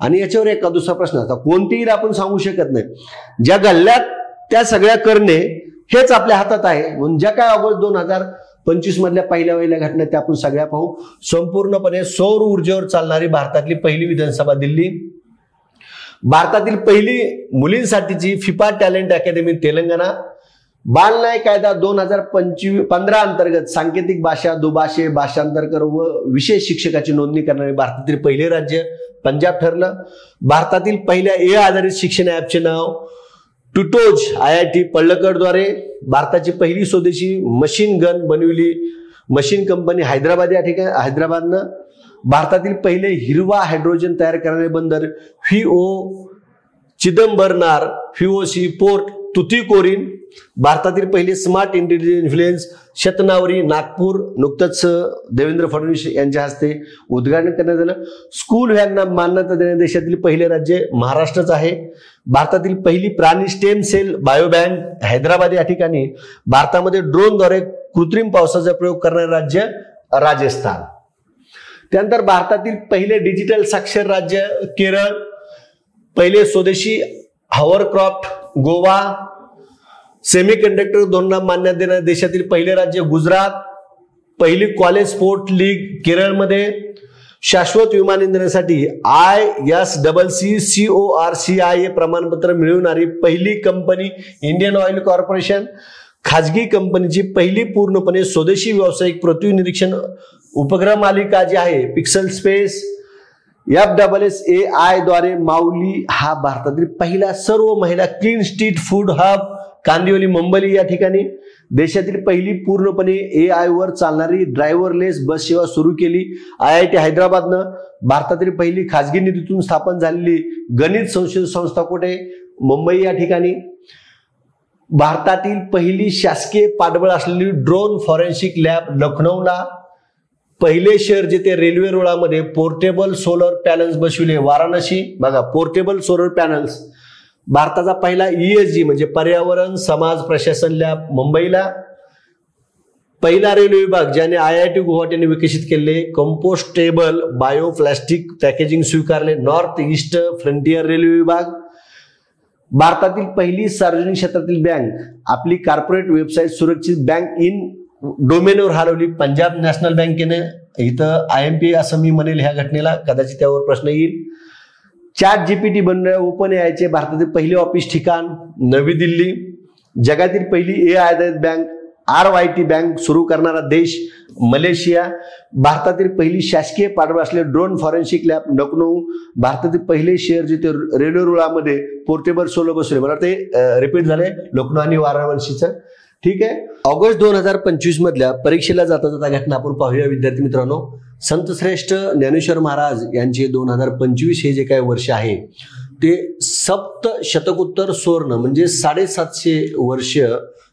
आणि याच्यावर एका दुसरा प्रश्न असतात. कोणतीही आपण सांगू शकत नाही. ज्या घडल्यात त्या सगळ्या करणे हेच आपल्या हातात आहे. म्हणून ज्या काय ऑगस्ट 2025 मधल्या पहिल्या घटना त्या आपण सगळ्या पाहू. संपूर्णपणे सौर ऊर्जेवर चालणारी भारतातली पहिली विधानसभा दिल्ली. भारतातील पहिली मुलींसाठीची फिफा टॅलेंट अकॅडमी तेलंगणा. बालन्याय कायदा 2015 अंतर्गत सांकेतिक भाषा, दुभाषे, भाषांतर व विशेष शिक्षकाची नोंदणी करणारे भारतातील पहिले राज्य पंजाब ठरलं. भारतातील पहिल्या ए आधारित शिक्षण ऍपचे नाव टुटोज IIT पळ्ळकरद्वारे. भारताची पहिली स्वदेशी मशीन गन बनविली मशीन कंपनी हैदराबाद या ठिकाणी हैदराबादनं. भारतातील पहिले हिरवा हायड्रोजन तयार करणारे बंदर चिदंबरनार, फिओसी, पोर्ट तुतीकोरीन, भारतातील पहिले स्मार्ट इंटेलिजन्स शतनावरी नागपूर, नुकतंच देवेंद्र फडणवीस यांच्या हस्ते उद्घाटन करण्यात आलं. स्कूल व्हॅनना मान्यता देणारे देशातील पहिले राज्य महाराष्ट्रच आहे. भारतातील पहिली प्राणी स्टेम सेल बायोबँक हैदराबाद या ठिकाणी. भारतामध्ये ड्रोनद्वारे कृत्रिम पावसाचा प्रयोग करणारे राज्य राजस्थान. त्यानंतर भारतातील पहिले डिजिटल साक्षर राज्य केरळ, पहिले स्वदेशी हॉवरक्राफ्ट गोवा, सेमीकंडक्टर धोरणाला मान्यता देणारे देशातील पहिले राज्य गुजरात, पहिली कॉलेज स्पोर्ट लीग केरळमध्ये, शाश्वत विमान इंधनासाठी ISCC प्रमाणपत्र मिळवणारी पहिली कंपनी इंडियन ऑइल कॉर्पोरेशन, खाजगी कंपनीची पहिली पूर्णपणे स्वदेशी व्यावसायिक पृथ्वी निरीक्षण उपग्रह मालिका जी आहे पिक्सल स्पेस, FSSAI द्वारे माऊली हा भारतातील पहिला सर्व महिला clean street food hub Kandivali Mumbai या ठिकाणी. देशातील पहिली पूर्णपणे AI वर चालणारी ड्रायव्हरलेस बस सेवा सुरू केली IIT हैदराबादनं. भारतातील पहिली खाजगी निधीतून स्थापन झालेली गणित संशोधन संस्था कुठे? मुंबई या ठिकाणी. भारतातील पहिली शासकीय पाठबळ असलेली ड्रोन फॉरेन्सिक लॅब लखनौला. पहिले शहर जिथे रेल्वे रुळामध्ये पोर्टेबल सोलर पॅनल्स बसविले वाराणसी. बघा, पोर्टेबल सोलर पॅनल्स. भारताचा पहिला ESG म्हणजे पर्यावरण समाज प्रशासन लॅब मुंबईला. पहिला रेल्वे विभाग ज्याने IIT गुवाहाटीने विकसित केले कंपोस्टेबल बायो प्लास्टिक पॅकेजिंग स्वीकारले नॉर्थ ईस्ट फ्रंटियर रेल्वे विभाग. भारतातील पहिली सार्वजनिक क्षेत्रातील बँक आपली कॉर्पोरेट वेबसाईट सुरक्षित बँक इन डोमेनवर हलवली पंजाब नॅशनल बँकेने. इथं IMP असं मी म्हणेल ह्या घटनेला, कदाचित त्यावर प्रश्न येईल. ChatGPT बनवणाऱ्या OpenAI चे भारतातील पहिले ऑफिस ठिकाण नवी दिल्ली. जगातील पहिली AI आधारित बँक RYT बँक सुरू करणारा देश मलेशिया. भारतातील पहिली शासकीय पाठबळ असलेले ड्रोन फॉरेन्सिक लॅब लखनौ. भारतातील पहिले शहर जिथे रेल्वे रुळामध्ये पोर्टेबल सोलर बसवले, मला ते रिपीट झाले लखनौ आणि वाराणसीचं. ठीक आहे. ऑगस्ट 2025 मधल्या परीक्षेला जाता जाता घटना आपण पाहूया विद्यार्थी मित्रांनो. संत श्रेष्ठ ज्ञानेश्वर महाराज यांचे 2025 हे जे काही वर्ष आहे ते सप्त शतकोत्तर सुवर्ण म्हणजे 750 वर्ष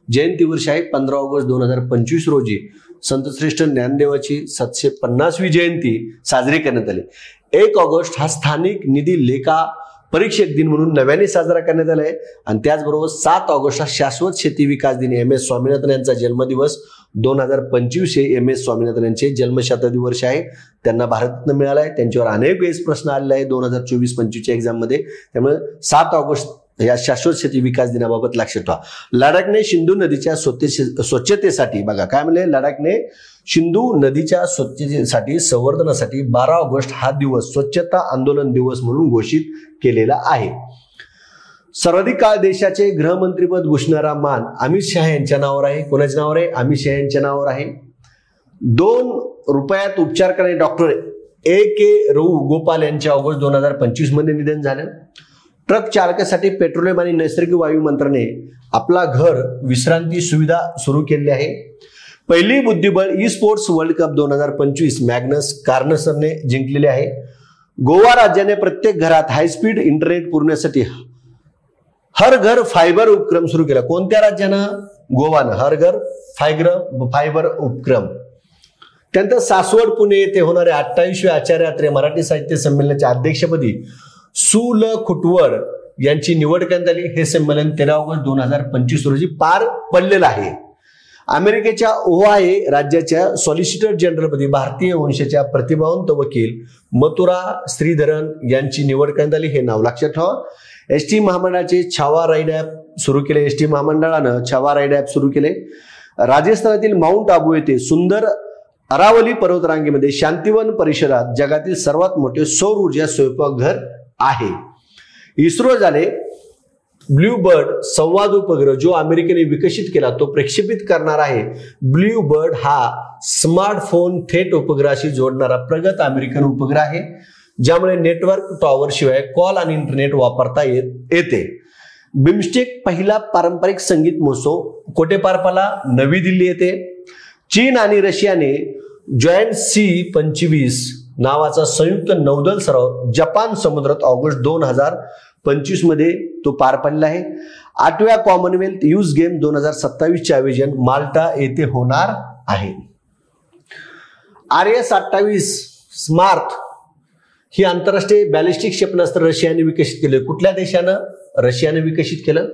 जयंती वर्ष आहे. 15 ऑगस्ट 2025 रोजी संतश्रेष्ठ ज्ञानदेवाची 750वी जयंती साजरी करण्यात आली. 1 ऑगस्ट हा स्थानिक निधी लेखा परीक्षक दिन म्हणून नव्याने साजरा करण्यात आला आहे. आणि त्याचबरोबर 7 ऑगस्ट हा शाश्वत शेती विकास दिन MS स्वामीनाथन यांचा जन्मदिवस. 2025 हे MS स्वामीनाथन यांचे जन्मशताब्दी वर्ष आहे. त्यांना भारतरत्न मिळाला आहे. त्यांच्यावर अनेक वेळेस प्रश्न आलेला आहे 2024-25च्या एक्झाम मध्ये. त्यामुळे 7 ऑगस्ट या शाश्वत शेती विकास दिनाबाबत लक्षात ठेवा. लडाखने सिंधू नदीच्या स्वच्छतेसाठी बघा काय म्हणले, लडाखने सिंधू नदीच्या स्वच्छतेसाठी संवर्धनासाठी 12 ऑगस्ट हा दिवस स्वच्छता आंदोलन दिवस म्हणून घोषित केलेला आहे. सर्वाधिक काळ देशाचे गृहमंत्रीपद भूषणारा मान अमित शहा यांच्या नावावर आहे. कोणाच्या नावावर आहे? अमित शहा यांच्या नावावर आहे. 2 रुपयात उपचार करणारे डॉक्टर AK गोपाल यांचे ऑगस्ट 2025 मध्ये निधन झालं. ट्रक चालकासाठी पेट्रोलियम आणि नैसर्गिक वायू मंत्रालयाने आपला घर विश्रांती सुविधा सुरू केली आहे. पहिली बुद्धिबळ स्पोर्ट्स वर्ल्ड कप 2025 मॅग्नस कार्लसनने जिंकलेले आहे. गोवा राज्याने प्रत्येक घरात हायस्पीड इंटरनेट पुरवण्यासाठी हर घर फायबर उपक्रम सुरू केला. कोणत्या राज्यानं? गोवानं हर घर फायबर उपक्रम. त्यानंतर सासवड पुणे येथे होणाऱ्या 28वे आचार्य अत्रे मराठी साहित्य संमेलनाच्या अध्यक्षपदी सु. ल. खुटवड यांची निवड करण्यात आली. हे संमेलन 13 ऑगस्ट 2025 रोजी पार पडलेलं आहे. अमेरिकेच्या ओहायो राज्याच्या सॉलिसिटर जनरलपदी भारतीय वंशाच्या प्रतिभावंत वकील मथुरा श्रीधरन यांची निवड करण्यात आली. हे नाव लक्षात ठेवा. ST महामंडळाचे छावा राईड ॲप सुरू केले. ST महामंडळानं छावा राईड ॲप सुरू केले. राजस्थानातील माउंट आबू येथे सुंदर अरावली पर्वतरांगेमध्ये शांतिवन परिसरात जगातील सर्वात मोठे सौर ऊर्जा स्वयंपाकघर आहे. इस्रो झाले ब्ल्यू बर्ड संवाद उपग्रह जो अमेरिकेने विकसित केला तो प्रक्षेपित करणार आहे. ब्ल्यू बर्ड हा स्मार्टफोन थेट उपग्रहाशी जोडणारा प्रगत अमेरिकन उपग्रह आहे ज्यामुळे नेटवर्क टॉवर शिवाय कॉल आणि इंटरनेट वापरता येते. बिमस्टेक पहिला पारंपरिक संगीत महोत्सव कोठे पार पडला? नवी दिल्ली येथे. चीन आणि रशियाने जॉईंट C-25 नावाचा संयुक्त नौदल सराव जपान समुद्रात ऑगस्ट 2025 25 मध्ये तो पार पडला आहे. 8व्या कॉमनवेल्थ युथ गेम 2027चे आयोजन माल्टा येथे होणार आहे. RS-28 स्मार्ट ही आंतरराष्ट्रीय बॅलिस्टिक क्षेपणास्त्र रशियाने विकसित केले. कुठल्या देशानं? रशियाने विकसित केलं.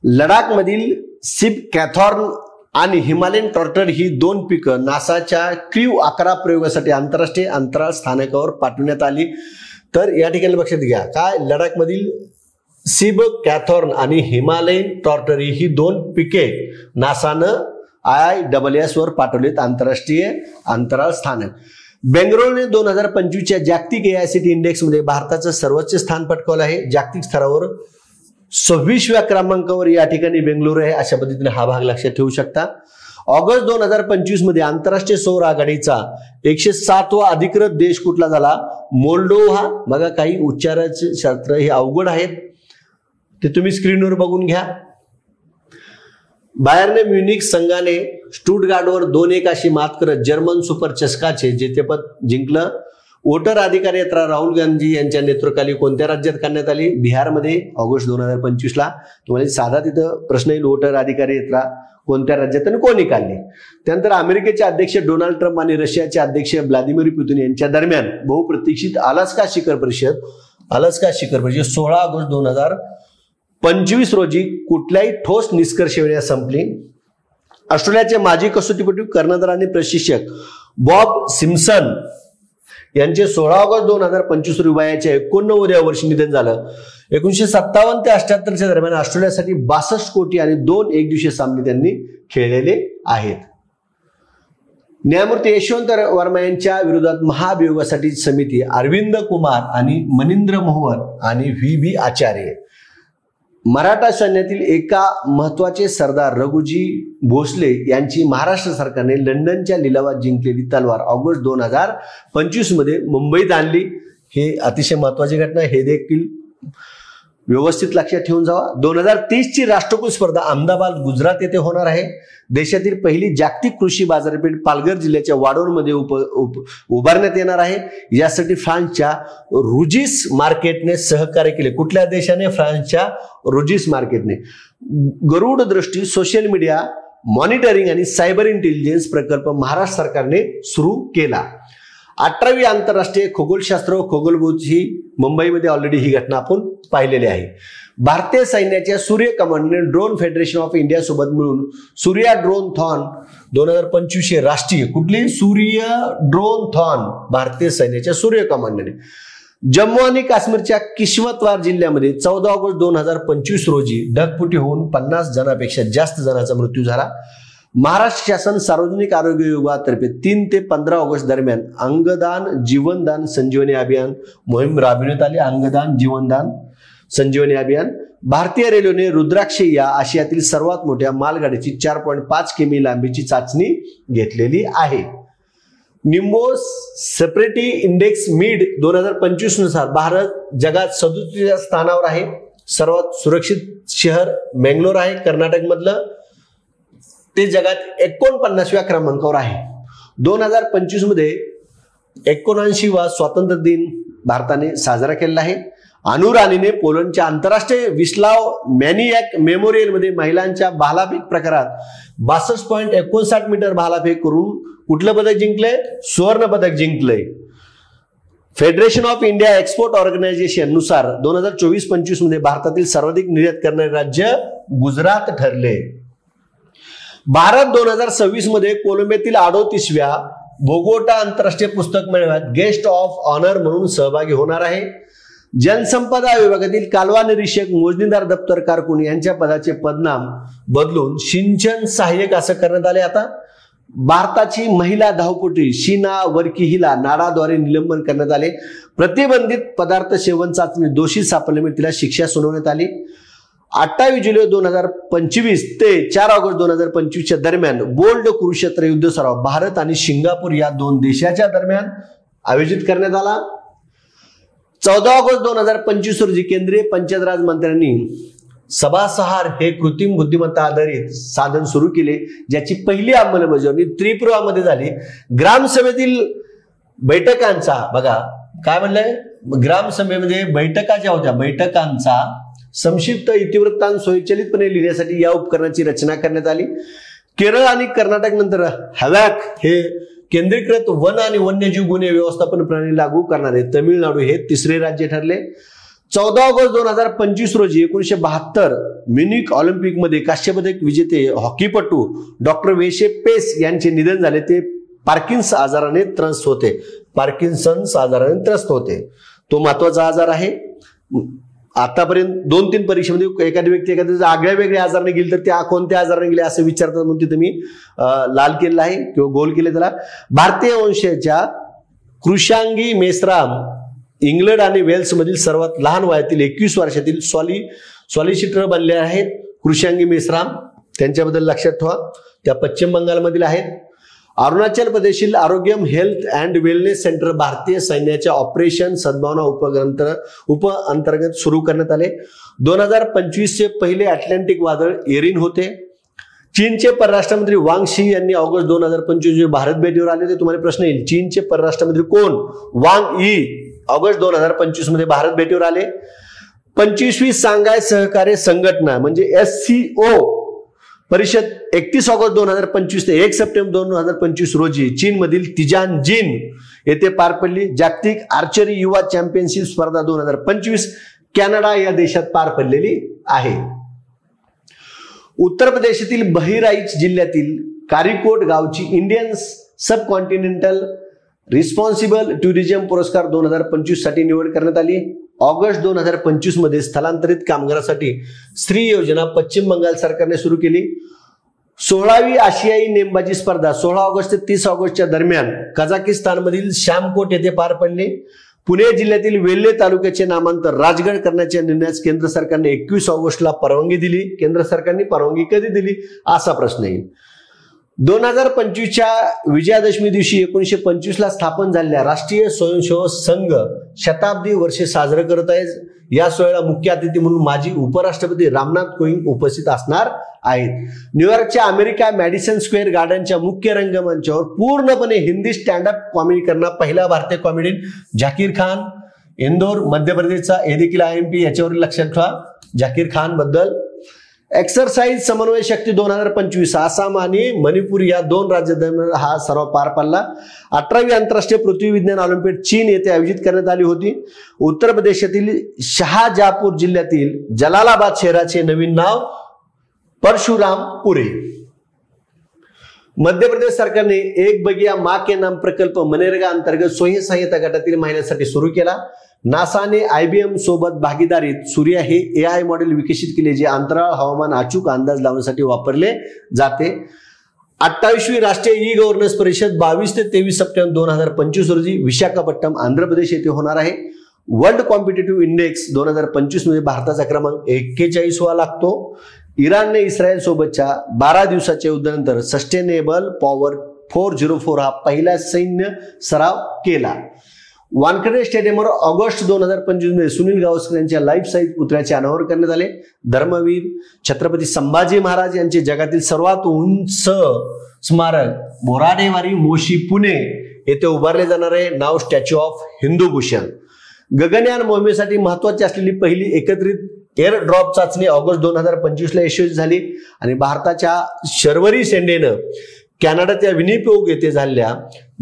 लडाखमधील सिप कॅथॉर्न आणि हिमालयन टॉर्टर ही 2 पिकं नासाच्या क्रू 11 प्रयोगासाठी आंतरराष्ट्रीय अंतराळ स्थानकावर पाठवण्यात आली. तर या ठिकाणी लक्षात घ्या, काय लडाखमधील सिब कॅथॉर्न आणि हिमालयन टॉर्टरी ही 2 पिके नासानं IISS वर पाठवलेत आंतरराष्ट्रीय अंतराळ स्थानक. बेंगळुरूने 2025च्या जागतिक AICTE इंडेक्समध्ये भारताचं सर्वोच्च स्थान पटकावलं आहे. जागतिक स्तरावर 26व्या क्रमांकावर या ठिकाणी बेंगळुरू आहे. अशा पद्धतीने हा भाग लक्षात ठेवू शकता. ऑगस्ट 2025 मध्ये आंतरराष्ट्रीय सौर आघाडीचा 107वा अधिकृत देश कुठला झाला? मोल्डोव्हा. बघा काही उच्चाराचे शास्त्र हे अवघड आहेत, ते तुम्ही स्क्रीनवर बघून घ्या. बायर्न म्युनिक संघाने स्टुटगार्टवर 2-1 अशी मात करत जर्मन सुपर चषकाचे जेतेपद जिंकलं. वोटर अधिकार यात्रा राहुल गांधी यांच्या नेतृत्वाखाली कोणत्या राज्यात काढण्यात आली? बिहारमध्ये ऑगस्ट 2025ला. तुम्हाला साधा तिथं प्रश्न येईल, वोटर अधिकार यात्रा कोणत्या राज्यात आणि कोणी काढली? त्यानंतर अमेरिकेचे अध्यक्ष डोनाल्ड ट्रम्प आणि रशियाचे अध्यक्ष व्लादिमीर पुतिन यांच्या दरम्यान बहुप्रतीक्षित अलास्का शिखर परिषद 16 ऑगस्ट 2025 रोजी कुठल्याही ठोस निष्कर्ष येण्यास संपली. ऑस्ट्रेलियाचे माजी कसोटीपटू, कर्णधार आणि प्रशिक्षक बॉब सिम्पसन यांचे 16 ऑगस्ट 2025 रोजी वयाच्या 89व्या वर्षी निधन झालं. 1957 ते 78च्या दरम्यान ऑस्ट्रेलियासाठी 62 कोटी आणि 2 एकदिवसीय सामने त्यांनी खेळलेले आहेत. न्यायमूर्ती यशवंत वर्मा यांच्या विरोधात महाभियोगासाठी समिती अरविंद कुमार आणि मनिंद्र मोहन आणि VB आचार्य. मराठा सैन्यातील एका महत्वाचे सरदार रघुजी भोसले यांची महाराष्ट्र सरकारने लंडनच्या लिलावात जिंकलेली तलवार ऑगस्ट 2025 मध्ये मुंबईत आणली. हे अतिशय महत्वाची घटना, हे देखील व्यवस्थित लक्षात ठेवून जावा. 2030 ची राष्ट्रकुल स्पर्धा अहमदाबाद गुजरात येथे होणार आहे. देशातील पहिली जागतिक कृषी बाजारपेठ पालघर जिल्ह्याच्या वाडोरमध्ये उभारण्यात येणार आहे. यासाठी फ्रान्सच्या रुजिस मार्केटने सहकार्य केले. कुठल्या देशाने? फ्रान्सच्या रुजिस मार्केटने. गरुड दृष्टी सोशल मीडिया मॉनिटरिंग आणि सायबर इंटेलिजन्स प्रकल्प महाराष्ट्र सरकारने सुरू केला. 18वी आंतरराष्ट्रीय खगोलशास्त्र व खगोलभूत ही मुंबईमध्ये ऑलरेडी ही घटना आपण पाहिलेली आहे. भारतीय सैन्याच्या सूर्य कमांडने ड्रोन फेडरेशन ऑफ इंडिया सोबत मिळून सूर्या ड्रोन थॉन 2025 राष्ट्रीय कुठली? सूर्य ड्रोन थॉन भारतीय सैन्याच्या सूर्य कमांडने जम्मू आणि काश्मीरच्या किश्तवार जिल्ह्यामध्ये 14 ऑगस्ट 2025 रोजी ढगफुटी होऊन 50 जणांपेक्षा जास्त जणांचा मृत्यू झाला. महाराष्ट्र शासन सार्वजनिक आरोग्य विभागातर्फे 3 ते 15 ऑगस्ट दरम्यान अंगदान जीवनदान संजीवनी अभियान मोहीम राबविण्यात आली. अंगदान जीवनदान संजीवनी अभियान. भारतीय रेल्वेने रुद्राक्ष या आशियातील सर्वात मोठ्या मालगाडीची 4.5 किमी लांबीची चाचणी घेतलेली आहे. निम्बोस सेप्रेटी इंडेक्स मिड 2025 नुसार भारत जगात 37व्या स्थानावर आहे. सर्वात सुरक्षित शहर बेंगलोर आहे कर्नाटक मधलं, ते जगात 49व्या क्रमांकावर आहे. 2025 मध्ये 79वा स्वातंत्र्य दिन भारताने साजरा केलेला आहे. अनु राणीने पोलंडच्या आंतरराष्ट्रीय विस्लाव मॅनियॅक मेमोरियल मध्ये महिलांच्या भालाफेक प्रकारात 62.59 मीटर भालाफेक करून कुठलं पदक जिंकलंय? सुवर्ण पदक जिंकलंय. Federation of India export organisation नुसार 2024-25 मध्ये भारतातील सर्वाधिक निर्यात करणारे राज्य गुजरात ठरले. भारत 2026 मध्ये कोलंबियातील 38व्या बोगोटा आंतरराष्ट्रीय पुस्तक मेळाव्यात गेस्ट ऑफ ऑनर म्हणून सहभागी होणार आहे. जनसंपदा विभागातील कालवा निरीक्षक मोजणीदार दप्तर कारकून यांच्या पदाचे पदनाम बदलून सिंचन सहाय्यक असं करण्यात आले. आता भारताची महिला धावपटू शीना वर्की हिला नाडाद्वारे निलंबन करण्यात आले. प्रतिबंधित पदार्थ सेवन चाचणी दोषी सापडल्यामुळे तिला शिक्षा सुनावण्यात आली. 28 जुलै 2025 ते 4 ऑगस्ट 2025 दरम्यान बोल्ड कुरुक्षेत्र युद्ध सराव भारत आणि सिंगापूर या 2 देशाच्या दरम्यान आयोजित करण्यात आला. 14 ऑगस्ट 2025 रोजी केंद्रीय पंचायत राज मंत्र्यांनी सभासहार हे कृत्रिम बुद्धिमत्ता आधारित साधन सुरू केले, ज्याची पहिली अंमलबजावणी त्रिपुरामध्ये झाली. ग्रामसभेतील बैठकांचा बघा काय म्हणलंय, ग्रामसभेमध्ये बैठका ज्या होत्या, बैठकांचा संक्षिप्त इतिवृत्तांत स्वयंचलितपणे लिहिण्यासाठी या उपकरणाची रचना करण्यात आली. केरळ आणि कर्नाटक नंतर हॅवॅक हे केंद्रीकृत वन आणि वन्यजीव गुन्हे व्यवस्थापन प्रणाली लागू करणारे तमिळनाडू हे तिसरे राज्य ठरले. 14 ऑगस्ट 2025 रोजी 1972 म्युनिक ऑलिम्पिकमध्ये कांस्यपदक विजेते हॉकीपटू डॉक्टर वेशे पेस यांचे निधन झाले. ते पार्किन्सन्स आजाराने त्रस्त होते. पार्किन्सन्स आजाराने त्रस्त होते. तो महत्वाचा आजार आहे. आतापर्यंत 2-3 परीक्षेमध्ये एखादी व्यक्ती एखाद्या आगळ्या वेगळ्या आजाराने गेली तर त्या कोणत्या आजाराने गेले असं विचारतात म्हणून तिथे मी लाल केलेला आहे किंवा गोल केले त्याला. भारतीय वंशाच्या कृषांगी मेश्राम इंग्लंड आणि वेल्स मधील सर्वात लहान वयातील 21 वर्षातील सॉलिसिटर बनले आहेत. कृषांगी मेश्राम त्यांच्याबद्दल लक्षात ठेवा. त्या पश्चिम बंगालमधील आहेत. अरुणाचल प्रदेशील आरोग्यम हेल्थ अँड वेलनेस सेंटर भारतीय सैन्याच्या ऑपरेशन सद्भावना उप अंतर्गत सुरू करण्यात आले. 2025 चे पहिले अटलांटिक वादळ एरिन होते. चीनचे परराष्ट्रमंत्री वांग शी यांनी ऑगस्ट 2025 भारत भेटीवर आले होते. तुम्हाला प्रश्न येईल, चीनचे परराष्ट्रमंत्री कोण? वांग यी ऑगस्ट 2025 मध्ये भारत भेटीवर आले. 25वी सांघाय सहकार्य संघटना म्हणजे SCO परिषद 31 ऑगस्ट 2025 ते 1 सप्टेंबर 2025 रोजी चीन मधील तिजानजिन येथे पार पडली. जागतिक आर्चरी युवा चॅम्पियनशिप स्पर्धा 2025 कॅनडा या देशात पार पडलेली आहे. उत्तर प्रदेशातील बहराइच जिल्ह्यातील कारिकोट गावची इंडियन सबकॉन्टिनेंटल रिस्पॉन्सिबल टुरिझम पुरस्कार 2025 साठी निवड करण्यात आली. ऑगस्ट 2025 मध्ये स्थलांतरित कामगारांसाठी स्त्री योजना पश्चिम बंगाल सरकारने सुरू केली. 16वी आशियाई नेमबाजी स्पर्धा 16 ऑगस्ट ते 30 ऑगस्टच्या दरम्यान कझाकिस्तानमधील श्यामकोट येथे पार पडली. पुणे जिल्ह्यातील वेल्हे तालुक्याचे नामांतर राजगड करण्याच्या निर्णयास केंद्र सरकारने 21 ऑगस्टला परवानगी दिली. केंद्र सरकारने परवानगी कधी दिली असा प्रश्न येईल. 2025च्या विजयादशमी दिवशी 1925 ला स्थापन झालेल्या राष्ट्रीय स्वयंसेवक संघ शताब्दी वर्षे साजरं करत आहे. या सोहळ्याला मुख्य अतिथी म्हणून माजी उपराष्ट्रपती रामनाथ कोविंद उपस्थित असणार आहेत. न्यूयॉर्कच्या अमेरिका मॅडिसन स्क्वेअर गार्डनच्या मुख्य रंगमंचावर पूर्णपणे हिंदी स्टँडअप कॉमेडी करणारा पहिला भारतीय कॉमेडियन झाकीर खान. इंदोर मध्य प्रदेशचा हे देखील IMP याच्यावर लक्षात ठेवा झाकीर खान बद्दल. एक्सरसाइज समन्वय शक्ती 2025 आसाम आणि मणिपूर या 2 राज्यांदरम्यान हा सराव पार पडला. 18वी आंतरराष्ट्रीय पृथ्वी विज्ञान ऑलिम्पियाड चीन येथे आयोजित करण्यात आली होती. उत्तर प्रदेशातील शहाजहापूर जिल्ह्यातील जलालाबाद शहराचे नवीन नाव परशुरामपुरी. मध्य प्रदेश सरकारने एक बगिया मां के नाम प्रकल्प मनरेगा अंतर्गत स्वयं सहाय्यता गटातील महिलांसाठी सुरू केला. नासाने IBM सोबत भागीदारीत सूर्य हे AI मॉडेल विकसित केले जे अंतराळ हवामान अचूक अंदाज लावण्यासाठी वापरले जाते. 28वी राष्ट्रीय ई गव्हर्नन्स परिषद 22 ते 23 सप्टेंबर 2025 रोजी विशाखापट्टणम आंध्र प्रदेश येथे होणार आहे. वर्ल्ड कॉम्पिटिटिव्ह इंडेक्स 2025 मध्ये भारताचा क्रमांक 41वा लागतो. इराणने इस्रायल सोबतच्या 12 दिवसाच्या युद्धानंतर सस्टेनेबल पॉवर 404 हा पहिला सैन्य सराव केला. वानखेडे स्टेडियमवर ऑगस्ट 2025 मध्ये सुनील गावस्कर यांच्या लाईफ साईज पुतळ्याचे अनावरण करण्यात आले. धर्मवीर छत्रपती संभाजी महाराज यांचे जगातील सर्वात उंच स्मारक बोराडेवाडी मोशी पुणे येथे उभारले जाणार आहे. नाव स्टॅच्यू ऑफ हिंदूभूषण. गगनयान मोहिमेसाठी महत्वाची असलेली पहिली एकत्रित एअर ड्रॉप चाचणी ऑगस्ट 2025 ला यशस्वी झाली आणि भारताच्या शर्वरी शेंडेनं कॅनडाच्या विनिपेग येथे झालेल्या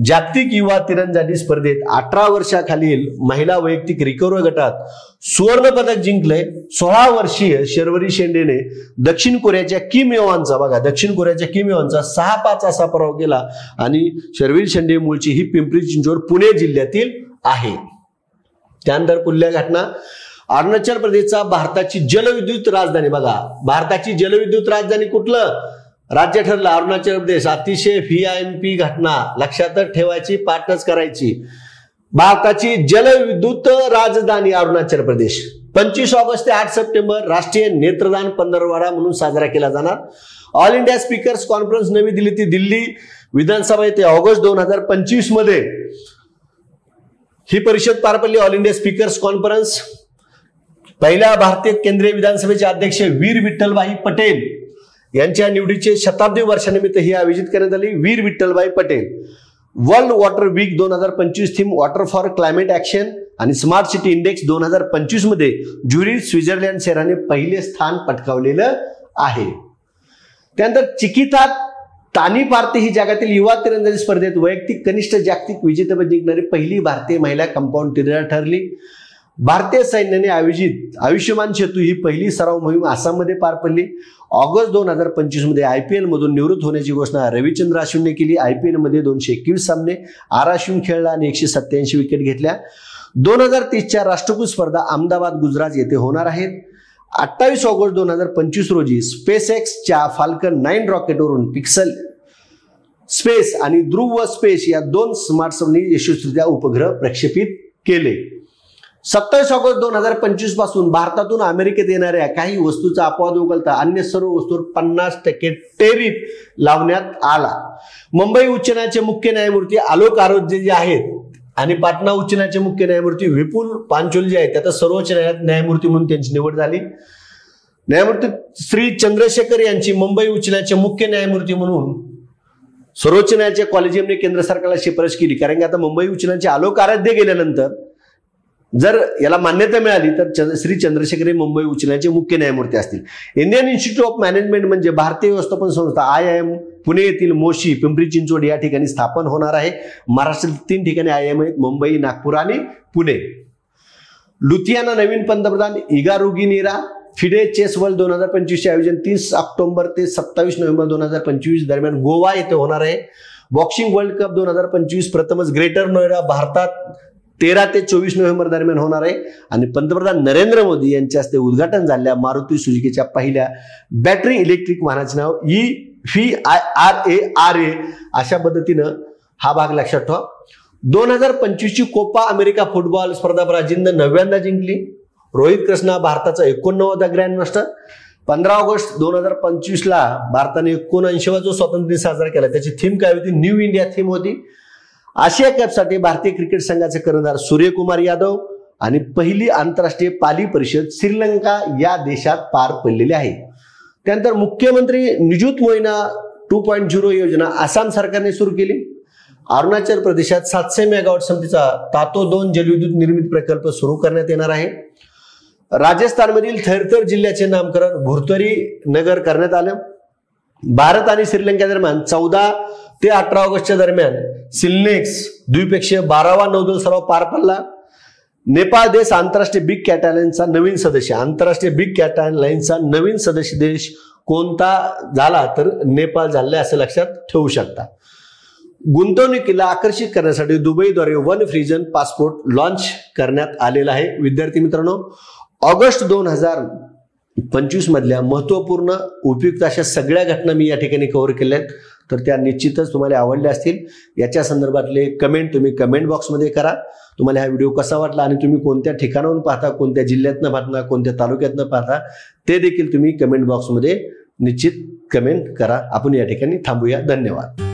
जागतिक युवा तिरंदाजी स्पर्धेत 18 वर्षाखालील महिला वैयक्तिक रिकर्व गटात सुवर्ण पदक जिंकले. 16 वर्षीय शर्वरी शेंडेने दक्षिण कोरियाच्या किम योवानचा 6-5 असा पराभव केला आणि शर्वरी शेंडे मूळची ही पिंपरी चिंचवड पुणे जिल्ह्यातील आहे. त्यानंतर पुढल्या घटना अरुणाचल प्रदेशचा भारताची जलविद्युत राजधानी. बघा भारताची जलविद्युत राजधानी कुठलं राज्य ठरलं? अरुणाचल प्रदेश. अतिशय VIMP घटना लक्षात ठेवायची, पाठच करायची. भारताची जलविद्युत राजधानी अरुणाचल प्रदेश. 25 ऑगस्ट ते 8 सप्टेंबर राष्ट्रीय नेत्रदान पंधरवडा म्हणून साजरा केला जाणार. ऑल इंडिया स्पीकर्स कॉन्फरन्स नवी दिल्ली ती दिल्ली विधानसभा येथे ऑगस्ट 2025 मध्ये ही परिषद पार पडली. All India speakers conference. पहिल्या भारतीय केंद्रीय विधानसभेचे अध्यक्ष वीर विठ्ठलभाई पटेल यांच्या निवडीचे शताब्दी वर्षानिमित्त ही आयोजित करण्यात आली. Veer Vithalbhai Patel. World water week 2025 theme water for climate action आणि स्मार्ट सिटी इंडेक्स 2025 मध्ये ज्युरिच स्वित्झर्लंड शहराने पहिले स्थान पटकावलेलं आहे. त्यानंतर चिकिता तानी पार्ते ही जगातील युवा तिरंदाजी स्पर्धेत वैयक्तिक कनिष्ठ जागतिक विजेतेपद जिंकणारी पहिली भारतीय महिला कंपाऊंड तिरंदाज ठरली. भारतीय सैन्याने आयोजित आयुष्यमान सेतू ही पहिली सराव मोहीम आसाममध्ये पार पडली. ऑगस्ट 2025 मध्ये IPL मधून निवृत्त होण्याची घोषणा रविचंद्र अश्विनने केली. IPL मध्ये 221 सामने अश्विन खेळला आणि 187 विकेट घेतल्या. 2030च्या राष्ट्रकुल स्पर्धा अहमदाबाद गुजरात येथे होणार आहेत. 28 ऑगस्ट 2025 रोजी स्पेसएक्सच्या फाल्कन 9 रॉकेटवरून पिक्सल स्पेस आणि ध्रुव स्पेस या 2 स्मार्टफोननी यशस्वीरित्या उपग्रह प्रक्षेपित केले. 27 ऑगस्ट 2025 पासून भारतातून अमेरिकेत येणाऱ्या काही वस्तूचा अपवाद वगळता अन्य सर्व वस्तूंवर 50% टेरिफ लावण्यात आला. मुंबई उच्च न्यायालयाचे मुख्य न्यायमूर्ती आलोक आरोग्य जे आहेत आणि पाटणा उच्च न्यायालयाचे मुख्य न्यायमूर्ती विपुल पांचोली जे आहेत त्याचा सर्वोच्च न्यायालयात न्यायमूर्ती म्हणून त्यांची निवड झाली. न्यायमूर्ती श्री चंद्रशेखर यांची मुंबई उच्च न्यायालयाचे मुख्य न्यायमूर्ती म्हणून सर्वोच्च न्यायालयाच्या कॉलेजियमने केंद्र सरकारला शिफारस केली. कारण की आता मुंबई उच्च न्यायालयाचे आलोक आराध्य गेल्यानंतर जर याला मान्यता मिळाली तर श्री चंद्रशेखर हे मुंबई उच्च न्यायालयाचे मुख्य न्यायमूर्ती असतील. इंडियन इन्स्टिट्यूट ऑफ मॅनेजमेंट म्हणजे भारतीय व्यवस्थापन संस्था IIM पुणे येथील मोशी पिंपरी चिंचवड या ठिकाणी स्थापन होणार आहे. महाराष्ट्रातील 3 ठिकाणी IIM आहेत, मुंबई, नागपूर आणि पुणे. लुथियाना नवीन पंतप्रधान इगारुगिनीरा फिडे चेस वर्ल्ड 2025 चे आयोजन 30 ऑक्टोबर ते 27 नोव्हेंबर 2025 दरम्यान गोवा येथे होणार आहे. बॉक्सिंग वर्ल्ड कप 2025 प्रथमच ग्रेटर नोएडा भारतात 13 ते 24 नोव्हेंबर दरम्यान होणार आहे. आणि पंतप्रधान नरेंद्र मोदी यांच्या हस्ते उद्घाटन झालेल्या मारुती सुझुकीच्या पहिल्या बॅटरी इलेक्ट्रिक वाहनाचे नाव EVIRA अशा पद्धतीनं हा भाग लक्षात ठेवा. 2025 ची कोपा अमेरिका फुटबॉल स्पर्धा ब्राझीलनं 9व्यांदा जिंकली. रोहित कृष्णा भारताचा 89वा ग्रँड मास्टर. 15 ऑगस्ट 2025 ला भारताने 79वा जो स्वातंत्र्य दिन साजरा केला त्याची थीम काय होती? न्यू इंडिया थीम होती. आशिया कपसाठी भारतीय क्रिकेट संघाचे कर्णधार सूर्यकुमार यादव आणि पहिली आंतरराष्ट्रीय पाली परिषद श्रीलंका या देशात पार पडलेली आहे. त्यानंतर मुख्यमंत्री निजुत मोहिना 2.0 योजना आसाम सरकारने सुरू केली. अरुणाचल प्रदेशात 700 मेगावॉट क्षमतेचा तातो 2 जलविद्युत निर्मिती प्रकल्प सुरू करण्यात येणार आहे. राजस्थानमधील थरथर जिल्ह्याचे नामकरण भुर्तरी नगर करण्यात आलं. भारत आणि श्रीलंका दरम्यान 14 ते 18 ऑगस्टच्या दरम्यान सिल्नेक्स द्विपक्षीय 12वा नौदल सराव पार पडला. नेपाळ देश आंतरराष्ट्रीय बिग कॅट लाईनचा नवीन सदस्य. आंतरराष्ट्रीय बिग कॅट लाईनचा नवीन सदस्य देश कोणता झाला तर नेपाळ झाले असं लक्षात ठेवू शकता. गुंतवणुकीला आकर्षित करण्यासाठी दुबईद्वारे वन फ्रीजन पासपोर्ट लॉन्च करण्यात आलेला आहे. विद्यार्थी मित्रांनो, ऑगस्ट 2025 मधल्या महत्वपूर्ण उपयुक्त अशा सगळ्या घटना मी या ठिकाणी कव्हर केल्या आहेत, तर त्या निश्चितच तुम्हाला आवडल्या असतील. याच्या संदर्भातले कमेंट तुम्ही कमेंट बॉक्समध्ये करा. तुम्हाला हा व्हिडिओ कसा वाटला आणि तुम्ही कोणत्या ठिकाणाहून पाहता, कोणत्या जिल्ह्यातनं पाहता, कोणत्या तालुक्यातनं पाहता ते देखील तुम्ही कमेंट बॉक्समध्ये निश्चित कमेंट करा. आपण या ठिकाणी थांबूया. धन्यवाद.